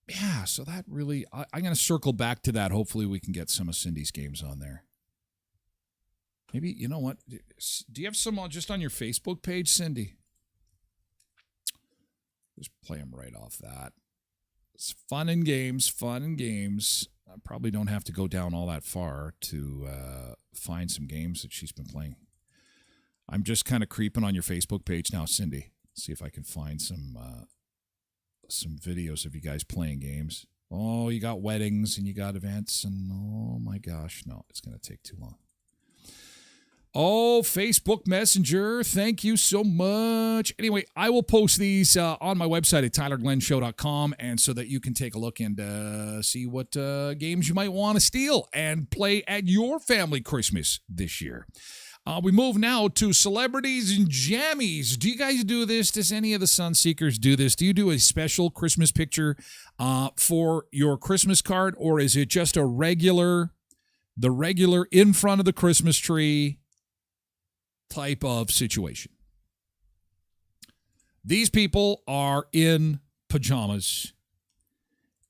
Yeah, so that really, I'm going to circle back to that. Hopefully we can get some of Cindy's games on there. Maybe, you know what? Do you have some just on your Facebook page, Cindy? Just play them right off that. It's fun and games. I probably don't have to go down all that far to find some games that she's been playing. I'm just kind of creeping on your Facebook page now, Cindy. See if I can find some videos of you guys playing games. Oh, you got weddings and you got events, and oh my gosh, no, it's going to take too long. Oh, Facebook Messenger. Thank you so much. Anyway, I will post these on my website at tylerglenshow.com, and so that you can take a look and see what games you might want to steal and play at your family Christmas this year. We move now to celebrities and jammies. Do you guys do this? Does any of the Sunseekers do this? Do you do a special Christmas picture for your Christmas card, or is it just the regular in front of the Christmas tree type of situation? These people are in pajamas,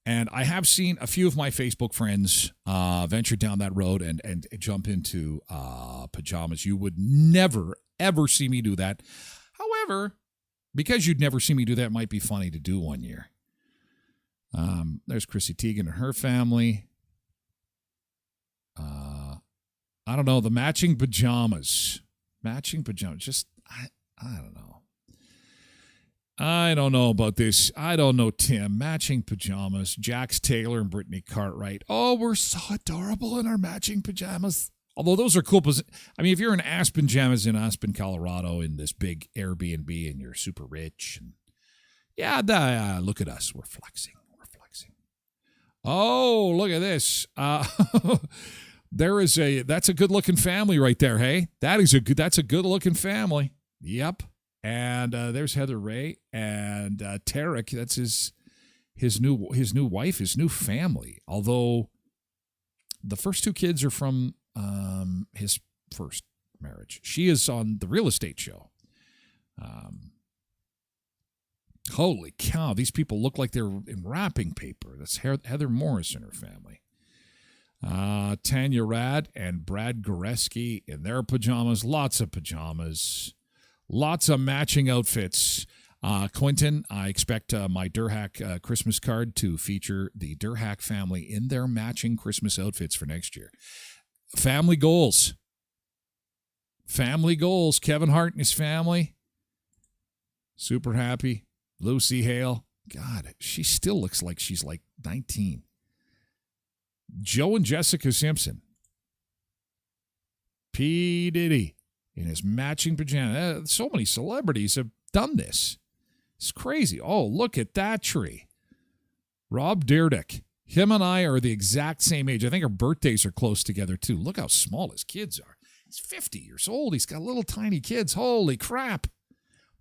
and I have seen a few of my Facebook friends venture down that road and jump into pajamas. You would never, ever see me do that. However, because you'd never see me do that, it might be funny to do one year. There's Chrissy Teigen and her family. I don't know, the matching pajamas. Just, I don't know. I don't know about this. I don't know, Tim. Matching pajamas. Jax Taylor and Brittany Cartwright. Oh, we're so adorable in our matching pajamas. Although those are cool. I mean, if you're in Aspen Pajamas in Aspen, Colorado, in this big Airbnb and you're super rich, and yeah, look at us. We're flexing. Oh, look at this. That's a good-looking family right there, hey? That's a good-looking family. Yep. And there's Heather Ray and Tarek. That's his new wife, his new family. Although the first two kids are from his first marriage. She is on the real estate show. Holy cow, these people look like they're in wrapping paper. That's Heather Morris and her family. Tanya Rad and Brad Goreski in their pajamas. Lots of pajamas. Lots of matching outfits. Quentin, I expect my Durhack Christmas card to feature the Durhack family in their matching Christmas outfits for next year. Family goals. Kevin Hart and his family. Super happy. Lucy Hale. God, she still looks like she's like 19. Joe and Jessica Simpson. P. Diddy in his matching pajamas. So many celebrities have done this. It's crazy. Oh, look at that tree. Rob Dyrdek. Him and I are the exact same age. I think our birthdays are close together, too. Look how small his kids are. He's 50 years old. He's got little tiny kids. Holy crap.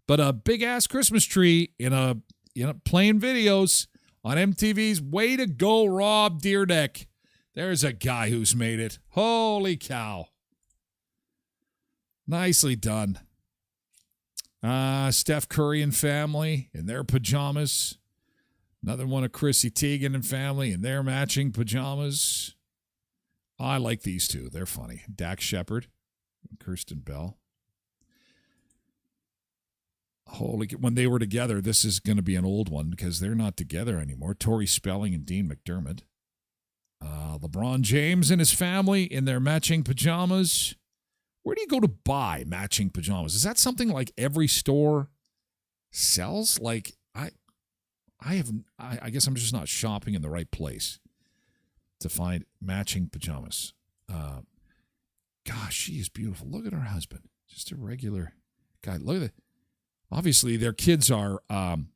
But a big-ass Christmas tree playing videos on MTV's Way to Go, Rob Dyrdek. There's a guy who's made it. Holy cow. Nicely done. Steph Curry and family in their pajamas. Another one of Chrissy Teigen and family in their matching pajamas. I like these two. They're funny. Dax Shepard and Kirsten Bell. When they were together, this is going to be an old one because they're not together anymore. Tori Spelling and Dean McDermott. LeBron James and his family in their matching pajamas. Where do you go to buy matching pajamas? Is that something like every store sells? Like I guess I'm just not shopping in the right place to find matching pajamas. Gosh, she is beautiful. Look at her husband. Just a regular guy. Look at that. Obviously, their kids are, I'm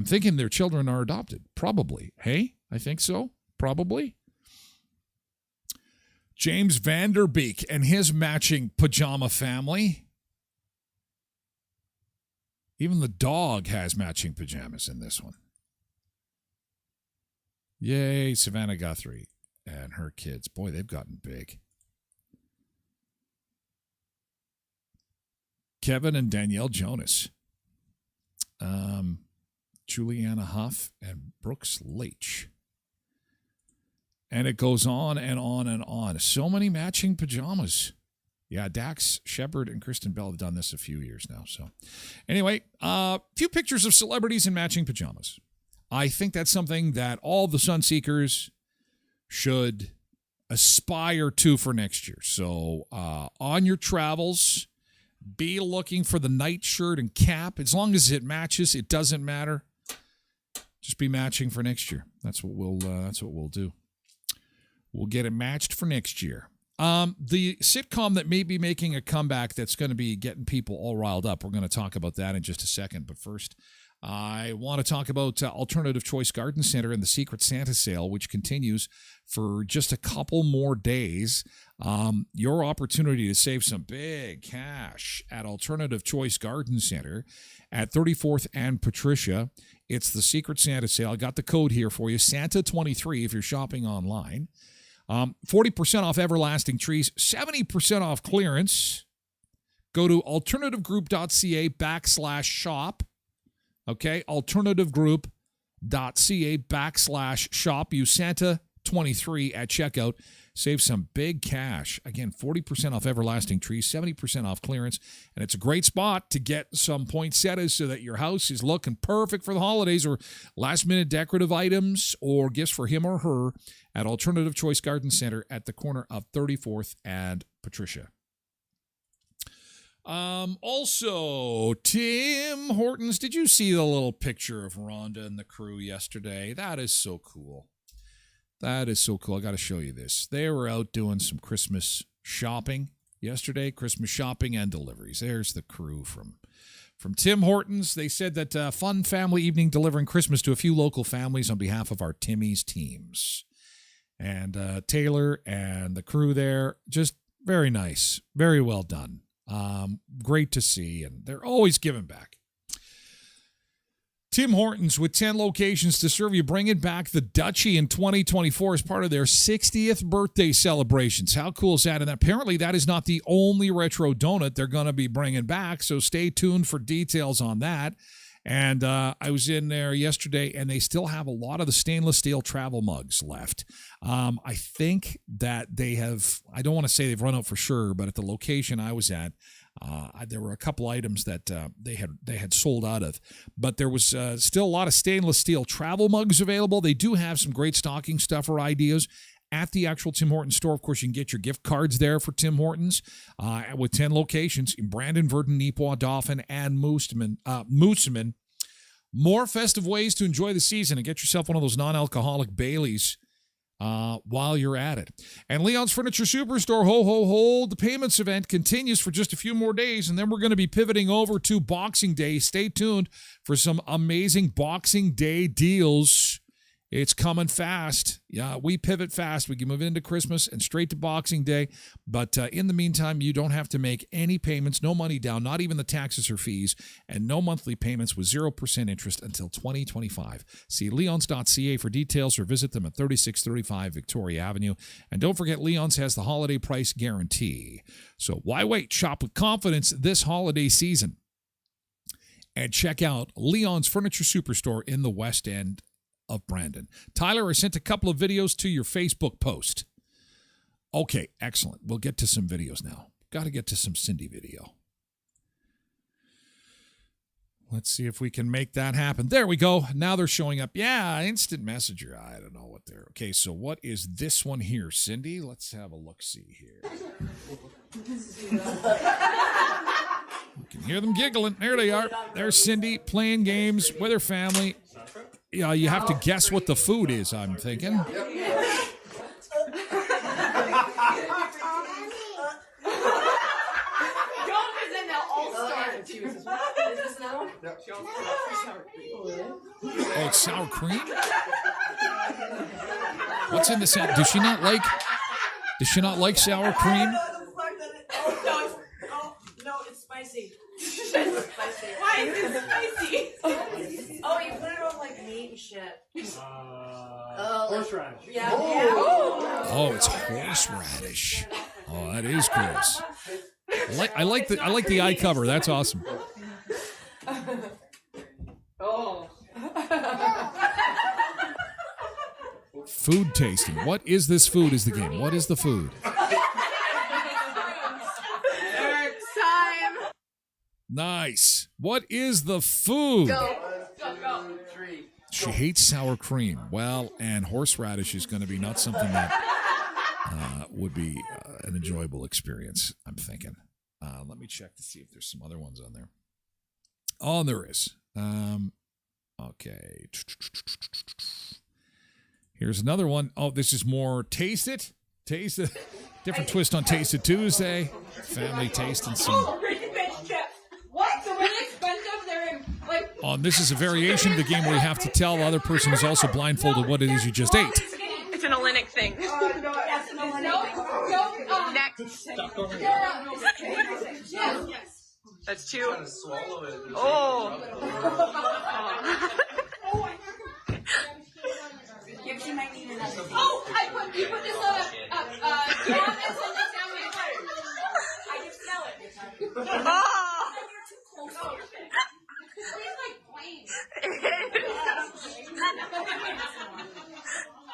thinking their children are adopted. Probably. Hey, I think so. Probably. James Vanderbeek and his matching pajama family. Even the dog has matching pajamas in this one. Yay, Savannah Guthrie and her kids. Boy, they've gotten big. Kevin and Danielle Jonas. Juliana Huff and Brooks Leach. And it goes on and on and on. So many matching pajamas. Yeah, Dax Shepard and Kristen Bell have done this a few years now. So anyway, a few pictures of celebrities in matching pajamas. I think that's something that all the Sunseekers should aspire to for next year. So on your travels, be looking for the nightshirt and cap. As long as it matches, it doesn't matter. Just be matching for next year. That's what we'll do. We'll get it matched for next year. The sitcom that may be making a comeback that's going to be getting people all riled up. We're going to talk about that in just a second. But first, I want to talk about Alternative Choice Garden Center and the Secret Santa sale, which continues for just a couple more days. Your opportunity to save some big cash at Alternative Choice Garden Center at 34th and Patricia. It's the Secret Santa sale. I got the code here for you, Santa23 if you're shopping online. 40% off everlasting trees, 70% off clearance. Go to alternativegroup.ca/shop. Okay, alternativegroup.ca/shop. Use Santa23 at checkout. Save some big cash. Again, 40% off everlasting trees, 70% off clearance. And it's a great spot to get some poinsettias so that your house is looking perfect for the holidays or last-minute decorative items or gifts for him or her at Alternative Choice Garden Center at the corner of 34th and Patricia. Also, Tim Hortons, did you see the little picture of Rhonda and the crew yesterday? That is so cool. That is so cool. I got to show you this. They were out doing some Christmas shopping yesterday, Christmas shopping and deliveries. There's the crew from Tim Hortons. They said that fun family evening delivering Christmas to a few local families on behalf of our Timmy's teams. And Taylor and the crew there, just very nice. Very well done. Great to see, and they're always giving back. Tim Hortons, with 10 locations to serve you, bringing back the Dutchie in 2024 as part of their 60th birthday celebrations. How cool is that? And apparently that is not the only retro donut they're going to be bringing back, so stay tuned for details on that. And I was in there yesterday, and they still have a lot of the stainless steel travel mugs left. I think that they have, I don't want to say they've run out for sure, but at the location I was at, there were a couple items that they had sold out of. But there was still a lot of stainless steel travel mugs available. They do have some great stocking stuffer ideas at the actual Tim Hortons store. Of course, you can get your gift cards there for Tim Hortons with 10 locations in Brandon, Virden, Neepawa, Dauphin, and Moosomin. More festive ways to enjoy the season and get yourself one of those non-alcoholic Baileys while you're at it. And Leon's Furniture Superstore, ho, ho, ho, the payments event continues for just a few more days, and then we're going to be pivoting over to Boxing Day. Stay tuned for some amazing Boxing Day deals. It's coming fast. Yeah, we pivot fast. We can move into Christmas and straight to Boxing Day. But in the meantime, you don't have to make any payments, no money down, not even the taxes or fees, and no monthly payments with 0% interest until 2025. See leons.ca for details or visit them at 3635 Victoria Avenue. And don't forget, Leon's has the holiday price guarantee. So why wait? Shop with confidence this holiday season. And check out Leon's Furniture Superstore in the West End of Brandon. Tyler, I sent a couple of videos to your Facebook post. Okay, excellent. We'll get to some videos now. Got to get to some Cindy video. Let's see if we can make that happen. There we go. Now they're showing up. Yeah, instant messenger. I don't know what they're... Okay, so what is this one here, Cindy? Let's have a look-see here. You can hear them giggling. There they are. There's Cindy playing games with her family. Yeah, you have to guess what the food is, I'm thinking. Joke is in the all-star. Is this now? Oh, it's sour cream? What's in the sour? Does she not like sour cream? No, it's spicy. Why is it spicy? Oh, you put it on like meat and shit. Horseradish. Yeah. Oh, it's horseradish. Oh, that is gross. I like the eye cover. That's awesome. Oh. Food tasting. What is this food is the game. What is the food? Time. Nice. What is the food? Go. She hates sour cream. Well, and horseradish is going to be not something that would be an enjoyable experience, I'm thinking. Let me check to see if there's some other ones on there. Oh, there is. Okay. Here's another one. Oh, this is more taste it. Taste it. Different twist on Taste It Tuesday. Family taste and some. Oh, Reese's Fish chips. What? They're really expensive. They're in, like. This is a variation of the game where you have to tell the other person who's also blindfolded what it is you just ate. It's an Olenek thing. No, that's an Olympic. No. Next. Yes. That's 2. Oh. She might need another. Oh, you put this on a jam and send this down my heart. I can smell it. Oh. You're too close. Please, like, plain.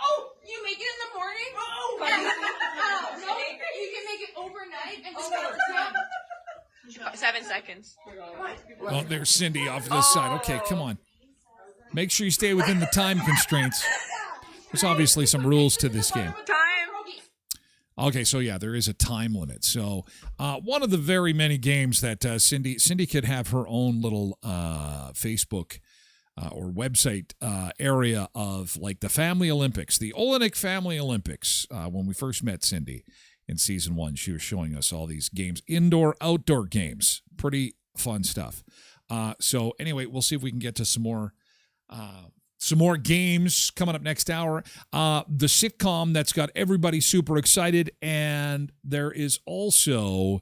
Oh, you make it in the morning? Oh, no, you can make it overnight and just get it. 7 seconds. Oh, there's Cindy off to the side. Okay, come on. Make sure you stay within the time constraints. There's obviously some rules to this game. Time. Okay, so yeah, there is a time limit. So one of the very many games that Cindy could have her own little Facebook or website area of, like, the Family Olympics, the Olenek Family Olympics. When we first met Cindy in season 1, she was showing us all these games, indoor, outdoor games. Pretty fun stuff. So anyway, we'll see if we can get to some more games coming up next hour. The sitcom that's got everybody super excited, and there is also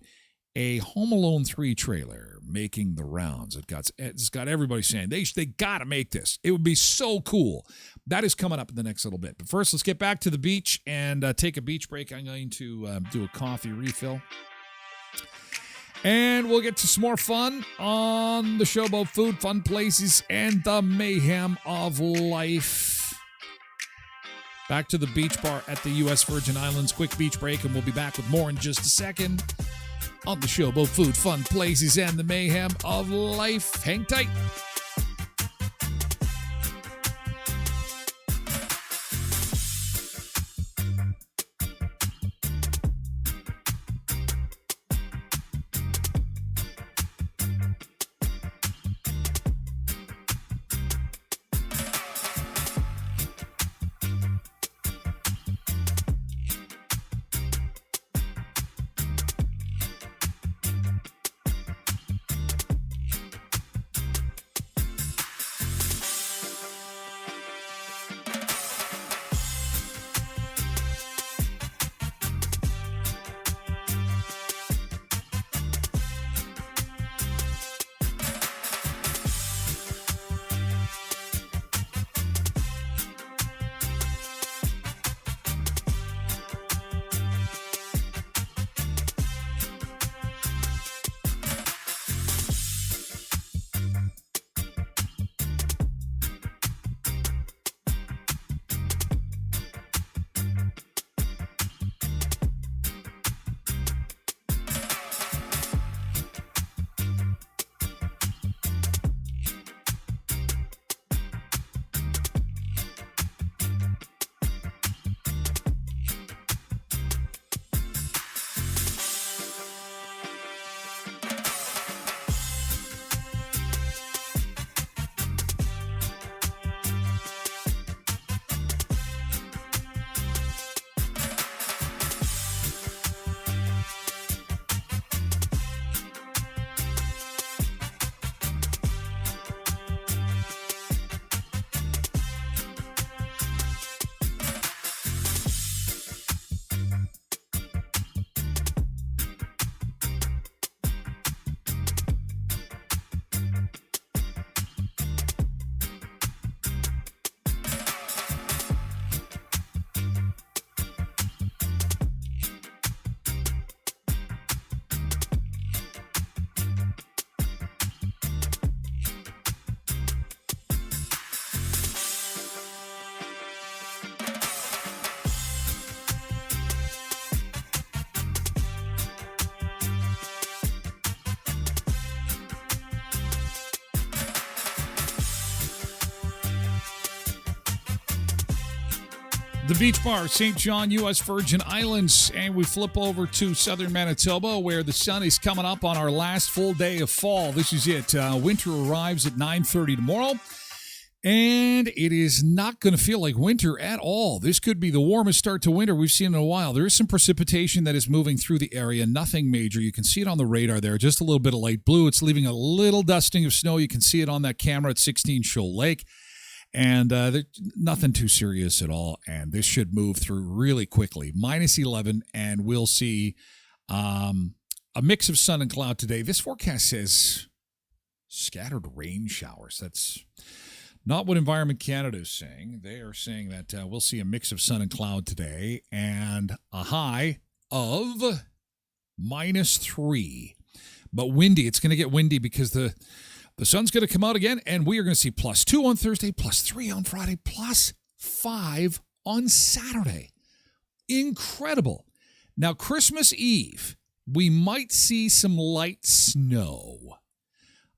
a Home Alone 3 trailer making the rounds. It's got everybody saying they got to make this. It would be so cool. That is coming up in the next little bit. But first, let's get back to the beach and take a beach break. I'm going to do a coffee refill. And we'll get to some more fun on the show about food, fun places, and the mayhem of life. Back to the beach bar at the U.S. Virgin Islands. Quick beach break, and we'll be back with more in just a second on the show about food, fun places, and the mayhem of life. Hang tight. The beach bar, St. John, U.S. Virgin Islands, and we flip over to southern Manitoba, where the sun is coming up on our last full day of fall. This is it. Winter arrives at 9:30 tomorrow, And it is not going to feel like winter at all. This could be the warmest start to winter we've seen in a while. There is some precipitation that is moving through the area, nothing major. You can see it on the radar there, just a little bit of light blue. It's leaving a little dusting of snow. You can see it on that camera at 16 Shoal Lake. And nothing too serious at all. And this should move through really quickly. Minus 11, and we'll see a mix of sun and cloud today. This forecast says scattered rain showers. That's not what Environment Canada is saying. They are saying that we'll see a mix of sun and cloud today and a high of -3. But windy. It's going to get windy because the sun's going to come out again, and we are going to see +2 on Thursday, +3 on Friday, +5 on Saturday. Incredible. Now, Christmas Eve, we might see some light snow,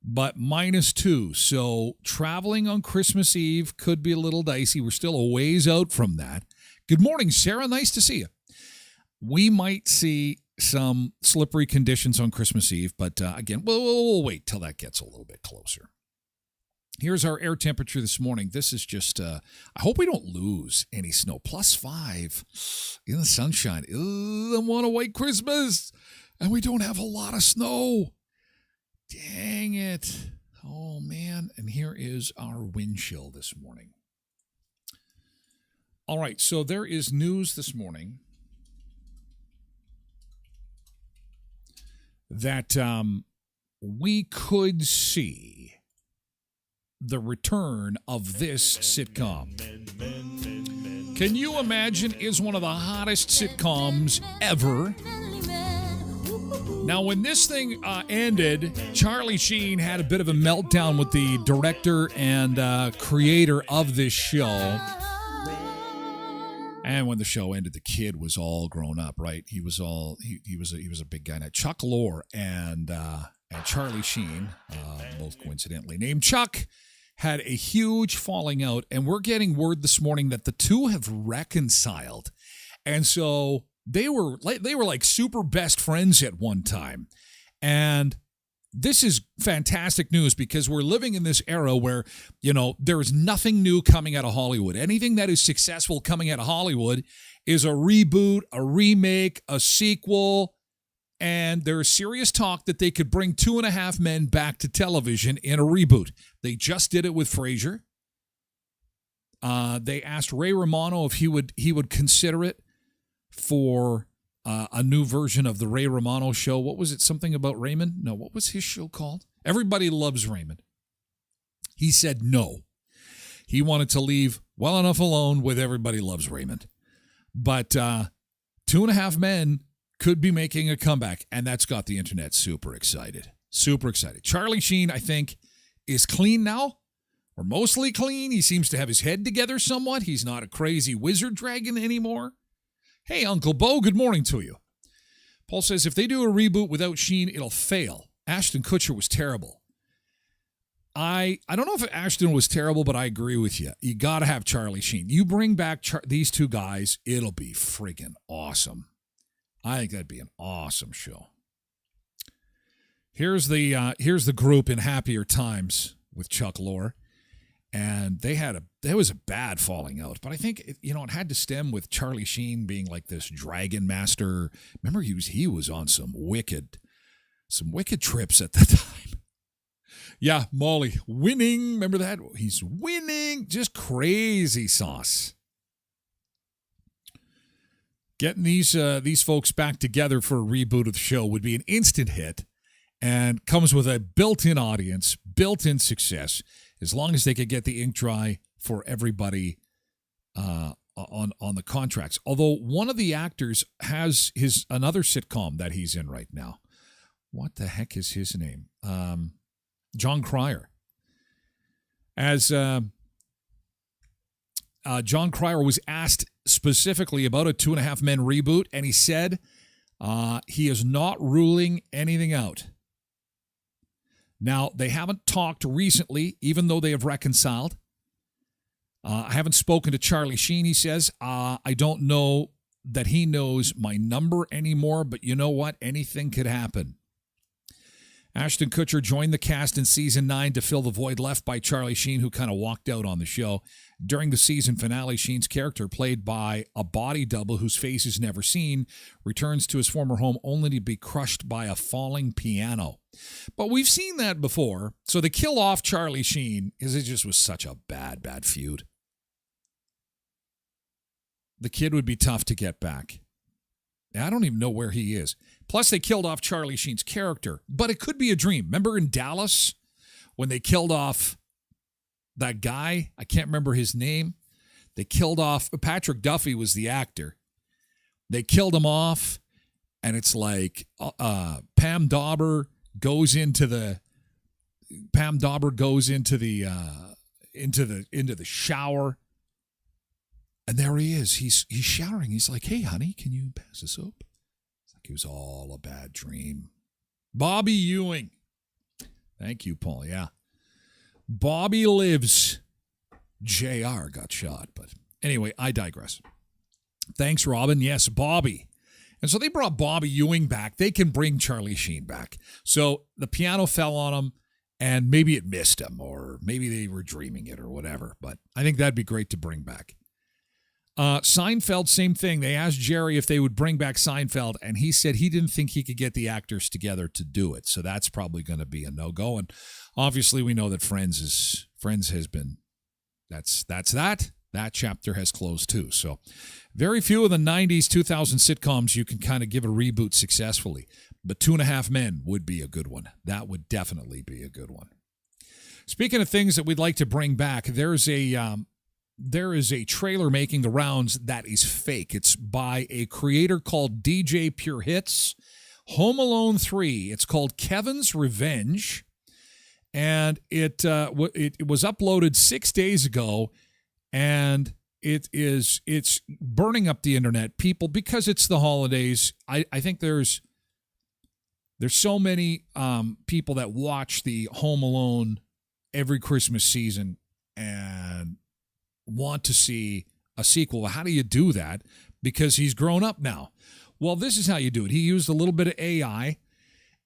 but -2. So traveling on Christmas Eve could be a little dicey. We're still a ways out from that. Good morning, Sarah. Nice to see you. We might see some slippery conditions on Christmas Eve, but again, we'll wait till that gets a little bit closer. Here's our air temperature this morning. This is just, I hope we don't lose any snow. +5 in the sunshine. I want a white Christmas, and we don't have a lot of snow. Dang it. Oh, man. And here is our wind chill this morning. All right, so there is news this morning that we could see the return of this sitcom. Can you imagine? Is one of the hottest sitcoms ever. Now, when this thing ended, Charlie Sheen had a bit of a meltdown with the director and creator of this show. And when the show ended, the kid was all grown up, right? He was a big guy now. Chuck Lorre and Charlie Sheen, both coincidentally named Chuck, had a huge falling out, and we're getting word this morning that the two have reconciled. And so they were like super best friends at one time. And this is fantastic news because we're living in this era where, there is nothing new coming out of Hollywood. Anything that is successful coming out of Hollywood is a reboot, a remake, a sequel. And there is serious talk that they could bring 2.5 Men back to television in a reboot. They just did it with Frasier. They asked Ray Romano if he would consider it for a new version of the Ray Romano show. What was it? Something about Raymond? No, what was his show called? Everybody Loves Raymond. He said no. He wanted to leave well enough alone with Everybody Loves Raymond. But 2.5 Men could be making a comeback, and that's got the internet super excited. Super excited. Charlie Sheen, I think, is clean now, or mostly clean. He seems to have his head together somewhat. He's not a crazy wizard dragon anymore. Hey, Uncle Bo, good morning to you. Paul says, if they do a reboot without Sheen, it'll fail. Ashton Kutcher was terrible. I don't know if Ashton was terrible, but I agree with you. You got to have Charlie Sheen. You bring back these two guys, it'll be friggin' awesome. I think that'd be an awesome show. Here's the group in Happier Times with Chuck Lorre. And there was a bad falling out, but I think it had to stem with Charlie Sheen being like this dragon master. Remember, he was on some wicked trips at the time. Yeah, Molly winning. Remember that? He's winning, just crazy sauce. Getting these folks back together for a reboot of the show would be an instant hit, and comes with a built-in audience, built-in success. As long as they could get the ink dry for everybody on the contracts. Although one of the actors has another sitcom that he's in right now. What the heck is his name? John Cryer. As John Cryer was asked specifically about a 2.5 Men reboot, and he said he is not ruling anything out. Now, they haven't talked recently, even though they have reconciled. I haven't spoken to Charlie Sheen, he says. I don't know that he knows my number anymore, but you know what? Anything could happen. Ashton Kutcher joined the cast in season 9 to fill the void left by Charlie Sheen, who kind of walked out on the show. During the season finale, Sheen's character, played by a body double whose face is never seen, returns to his former home only to be crushed by a falling piano. But we've seen that before, so they kill off Charlie Sheen because it just was such a bad feud. The kid would be tough to get back. I don't even know where he is. Plus, they killed off Charlie Sheen's character, but it could be a dream. Remember in Dallas when they killed off that guy? I can't remember his name. They killed off, Patrick Duffy was the actor. They killed him off, and it's like Pam Dauber goes into the shower, and there he is. He's showering. He's like, "Hey, honey, can you pass the soap?" It was all a bad dream. Bobby Ewing. Thank you, Paul. Yeah. Bobby lives. JR got shot. But anyway, I digress. Thanks, Robin. Yes, Bobby. And so they brought Bobby Ewing back. They can bring Charlie Sheen back. So the piano fell on him, and maybe it missed him, or maybe they were dreaming it or whatever. But I think that'd be great to bring back. Seinfeld, same thing. They asked Jerry if they would bring back Seinfeld, and he said he didn't think he could get the actors together to do it. So that's probably going to be a no-go. And obviously we know that Friends has been, that chapter has closed too. So very few of the 90s, 2000 sitcoms you can kind of give a reboot successfully. But 2.5 Men would be a good one. That would definitely be a good one. Speaking of things that we'd like to bring back, there is a trailer making the rounds that is fake. It's by a creator called DJ Pure Hits. Home Alone 3. It's called Kevin's Revenge. And it was uploaded 6 days ago. And it's burning up the internet. People, because it's the holidays, I think there's so many people that watch the Home Alone every Christmas season and want to see a sequel. How do you do that? Because he's grown up now. Well, this is how you do it. He used a little bit of AI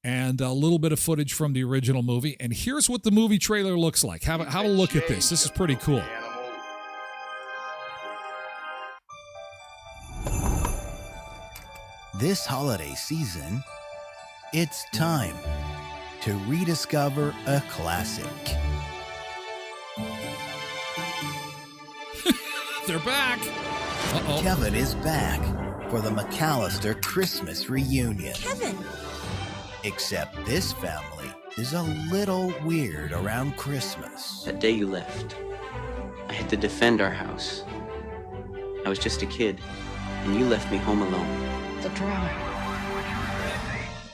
and a little bit of footage from the original movie, and here's what the movie trailer looks like. Have a look at this. This is pretty cool. This holiday season, it's time to rediscover a classic. They're back. Uh-oh. Kevin is back for the McAllister Christmas reunion. Kevin! Except this family is a little weird around Christmas. That day you left, I had to defend our house. I was just a kid, and you left me home alone. The drama.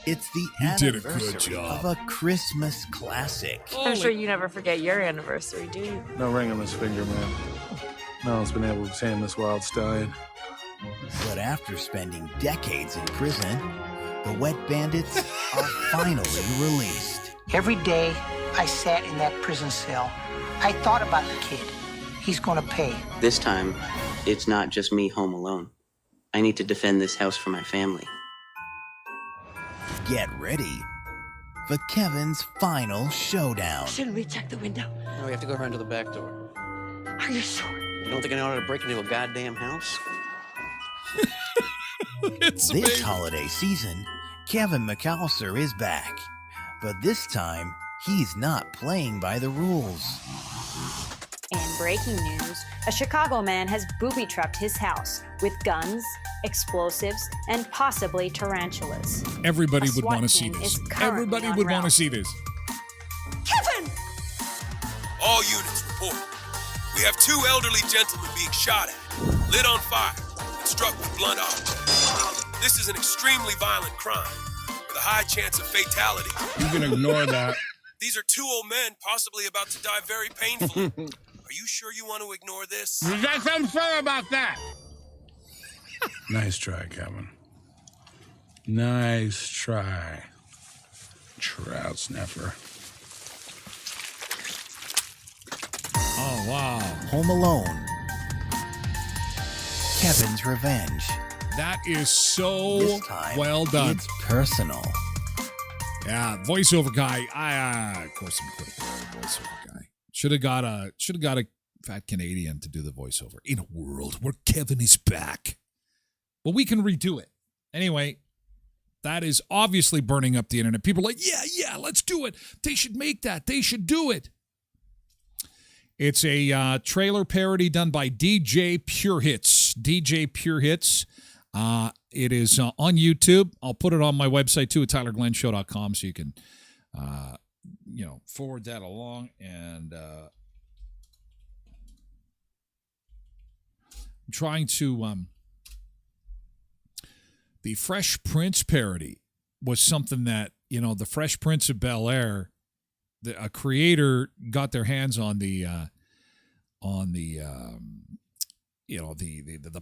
It's the You did a good anniversary job. of a Christmas classic. I'm sure you never forget your anniversary, do you? No ring on this finger, man. No one's been able to tame this wild stallion. But after spending decades in prison, the Wet Bandits are finally released. Every day I sat in that prison cell, I thought about the kid. He's gonna pay. This time, it's not just me home alone. I need to defend this house for my family. Get ready for Kevin's final showdown. Shouldn't we check the window? No, we have to go around to the back door. Are you sure? You don't think I know how to break into a goddamn house? It's This amazing. holiday season, Kevin McAllister is back. But this time, he's not playing by the rules. And breaking news, a Chicago man has booby-trapped his house with guns, explosives, and possibly tarantulas. Everybody A would want to SWAT see team this. is currently Everybody en would want to route. see this. Kevin! All units report. We have 2 elderly gentlemen being shot at, lit on fire, and struck with blunt objects. This is an extremely violent crime with a high chance of fatality. You can ignore that. These are 2 old men possibly about to die very painfully. Are you sure you want to ignore this? You got something to say about that? Nice try, Kevin. Nice try. Trout sniffer. Oh, wow. Home Alone. Kevin's Revenge. That is so This time, well done. it's personal. Yeah, voiceover guy. Of course I'm critical of the voiceover guy. Should have got a fat Canadian to do the voiceover. In a world where Kevin is back. Well, we can redo it. Anyway, that is obviously burning up the internet. People are like, yeah, let's do it. They should make that. They should do it. It's a trailer parody done by DJ Pure Hits. DJ Pure Hits. It is on YouTube. I'll put it on my website too at tylerglenshow.com so you can, forward that along. And I'm trying to. The Fresh Prince parody was something that the Fresh Prince of Bel-Air, a creator got their hands on the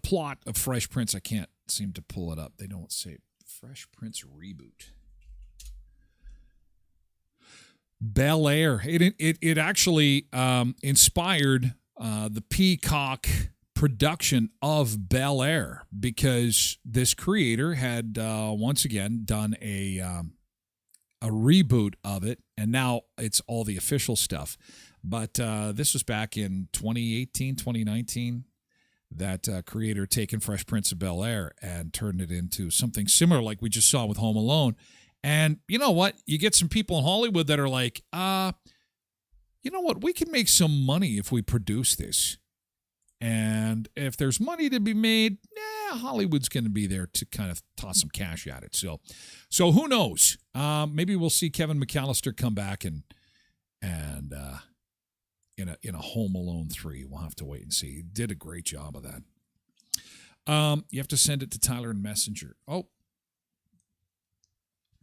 plot of Fresh Prince. I can't seem to pull it up. They don't say Fresh Prince reboot. Bel-Air. It actually inspired the Peacock production of Bel-Air because this creator had once again done a reboot of it, and now it's all the official stuff. But this was back in 2018, 2019. That creator taken Fresh Prince of Bel-Air and turned it into something similar like we just saw with Home Alone. And you know what? You get some people in Hollywood that are like, you know what? We can make some money if we produce this. And if there's money to be made, Hollywood's going to be there to kind of toss some cash at it. So who knows? Maybe we'll see Kevin McAllister come back and in a Home Alone 3. We'll have to wait and see. He did a great job of that. You have to send it to Tyler and Messenger. Oh.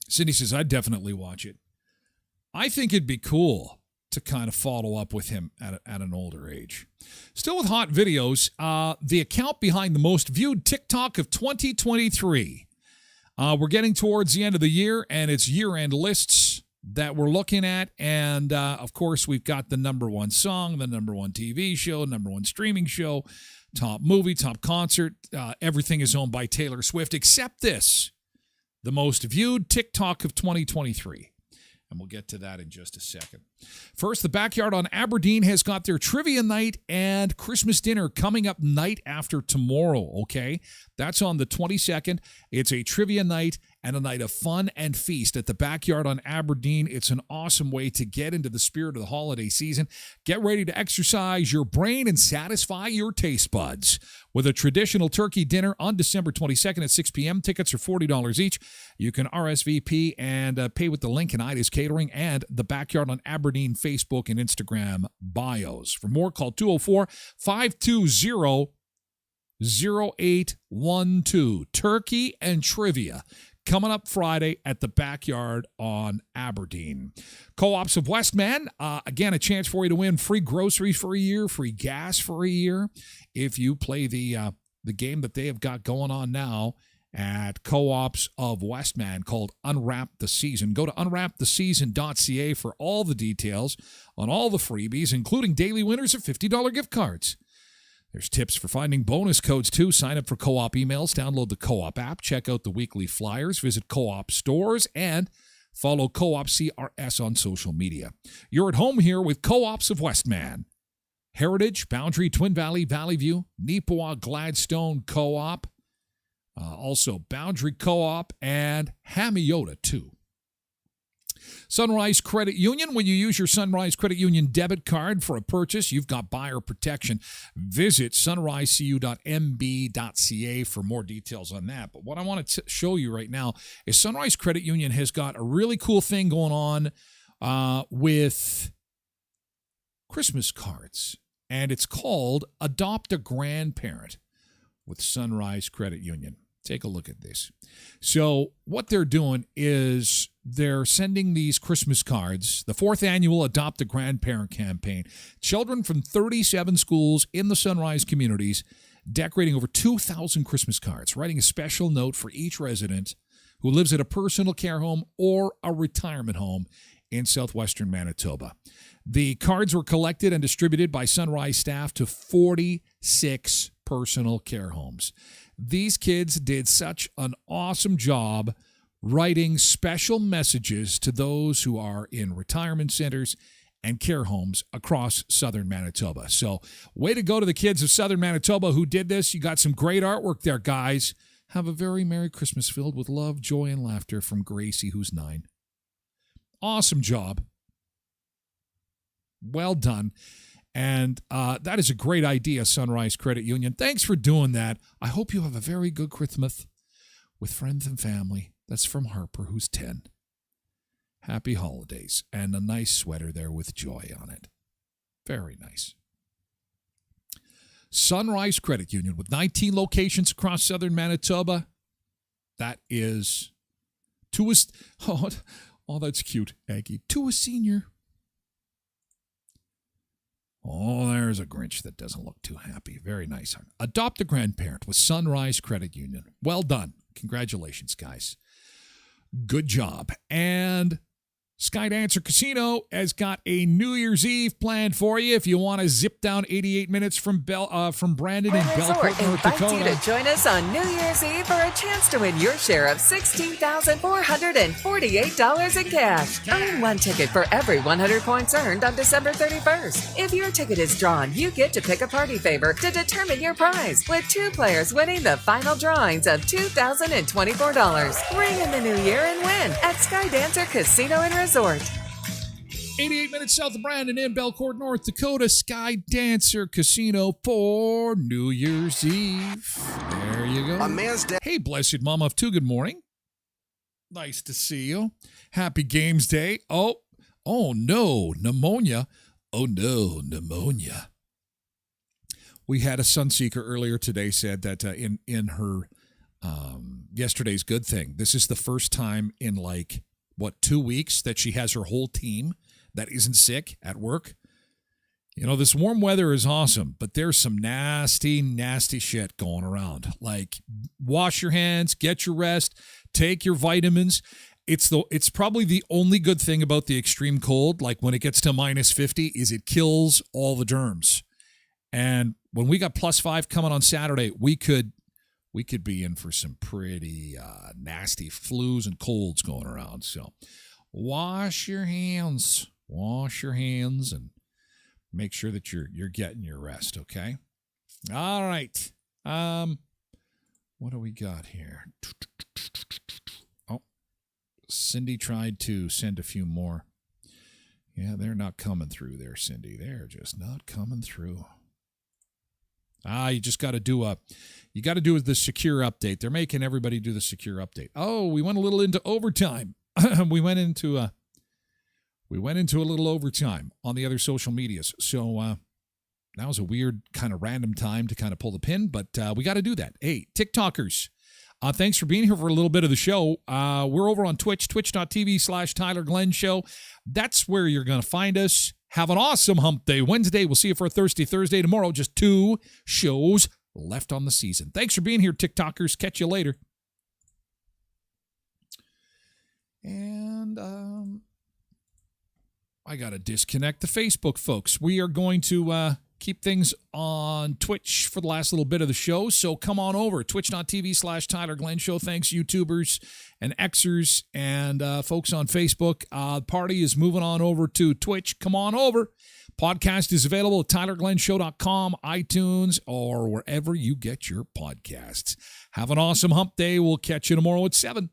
Cindy says, I'd definitely watch it. I think it'd be cool to kind of follow up with him at an older age. Still with hot videos, the account behind the most viewed TikTok of 2023. We're getting towards the end of the year, and it's year-end lists that we're looking at. And, of course, we've got the number one song, the number one TV show, number one streaming show, top movie, top concert. Everything is owned by Taylor Swift, except this, the most viewed TikTok of 2023. And we'll get to that in just a second. First, the Backyard on Aberdeen has got their trivia night and Christmas dinner coming up night after tomorrow, okay? That's on the 22nd. It's a trivia night and a night of fun and feast at the Backyard on Aberdeen. It's an awesome way to get into the spirit of the holiday season. Get ready to exercise your brain and satisfy your taste buds with a traditional turkey dinner on December 22nd at 6 p.m. Tickets are $40 each. You can RSVP and pay with the link in Ida's Catering and the Backyard on Aberdeen Facebook and Instagram bios. For more, call 204-520-0812. Turkey and trivia coming up Friday at the Backyard on Aberdeen. Co-ops of Westman, again, a chance for you to win free groceries for a year, free gas for a year, if you play the game that they have got going on now at Co-ops of Westman called Unwrap the Season. Go to unwraptheseason.ca for all the details on all the freebies, including daily winners of $50 gift cards. There's tips for finding bonus codes, too. Sign up for Co-op emails, download the Co-op app, check out the weekly flyers, visit Co-op stores, and follow Co-op CRS on social media. You're at home here with Co-ops of Westman. Heritage, Boundary, Twin Valley, Valley View, Neepawa, Gladstone Co-op, also Boundary Co-op, and Hamiota, too. Sunrise Credit Union. When you use your Sunrise Credit Union debit card for a purchase, you've got buyer protection. Visit sunrisecu.mb.ca for more details on that. But what I want to show you right now is Sunrise Credit Union has got a really cool thing going on with Christmas cards, and it's called Adopt a Grandparent with Sunrise Credit Union. Take a look at this. So what they're doing is they're sending these Christmas cards, the 4th annual Adopt a Grandparent campaign. Children from 37 schools in the Sunrise communities decorating over 2,000 Christmas cards, writing a special note for each resident who lives at a personal care home or a retirement home in southwestern Manitoba. The cards were collected and distributed by Sunrise staff to 46 personal care homes. These kids did such an awesome job writing special messages to those who are in retirement centers and care homes across southern Manitoba. So, way to go to the kids of southern Manitoba who did this. You got some great artwork there, guys. Have a very Merry Christmas filled with love, joy, and laughter from Gracie, who's 9. Awesome job. Well done. And that is a great idea, Sunrise Credit Union. Thanks for doing that. I hope you have a very good Christmas with friends and family. That's from Harper, who's 10. Happy holidays. And a nice sweater there with joy on it. Very nice. Sunrise Credit Union with 19 locations across southern Manitoba. That is to a... Oh, that's cute, Aggie. To a senior. Oh, there's a Grinch that doesn't look too happy. Very nice. Adopt a grandparent with Sunrise Credit Union. Well done. Congratulations, guys. Good job. And Skydancer Casino has got a New Year's Eve planned for you if you want to zip down 88 minutes from Brandon in Belcourt, North Dakota. You to join us on New Year's Eve for a chance to win your share of $16,448 in cash. Earn one ticket for every 100 points earned on December 31st. If your ticket is drawn, you get to pick a party favor to determine your prize, with 2 players winning the final drawings of $2,024. Ring in the new year and win at Skydancer Casino and Resort. 88 minutes south of Brandon in Belcourt, North Dakota. Sky Dancer Casino for New Year's Eve. There you go. Hey, blessed mama of 2, good morning. Nice to see you. Happy Games Day. Oh no, pneumonia. Oh no, pneumonia. We had a Sunseeker earlier today said that in her yesterday's good thing, this is the first time in 2 weeks that she has her whole team that isn't sick at work. You know, this warm weather is awesome, but there's some nasty, nasty shit going around. Wash your hands, get your rest, take your vitamins. It's probably the only good thing about the extreme cold, when it gets to minus 50, is it kills all the germs. And when we got +5 coming on Saturday, we could be in for some pretty nasty flus and colds going around. So wash your hands, and make sure that you're getting your rest, okay? All right. What do we got here? Oh, Cindy tried to send a few more. Yeah, they're not coming through there, Cindy. They're just not coming through. You just got to do the secure update. They're making everybody do the secure update. Oh, we went a little into overtime. we went into a little overtime on the other social medias. So that was a weird kind of random time to kind of pull the pin, but we got to do that. Hey, TikTokers, thanks for being here for a little bit of the show. We're over on Twitch, twitch.tv/Tyler Glenn Show. That's where you're going to find us. Have an awesome hump day Wednesday. We'll see you for a Thirsty Thursday tomorrow. Just 2 shows left on the season. Thanks for being here, TikTokers. Catch you later. And I got to disconnect the Facebook, folks. We are going to keep things on Twitch for the last little bit of the show. So come on over, twitch.tv/Tyler Glenn Show. Thanks, YouTubers and Xers and folks on Facebook. Party is moving on over to Twitch. Come on over. Podcast is available at tylerglennshow.com, iTunes, or wherever you get your podcasts. Have an awesome hump day. We'll catch you tomorrow at 7.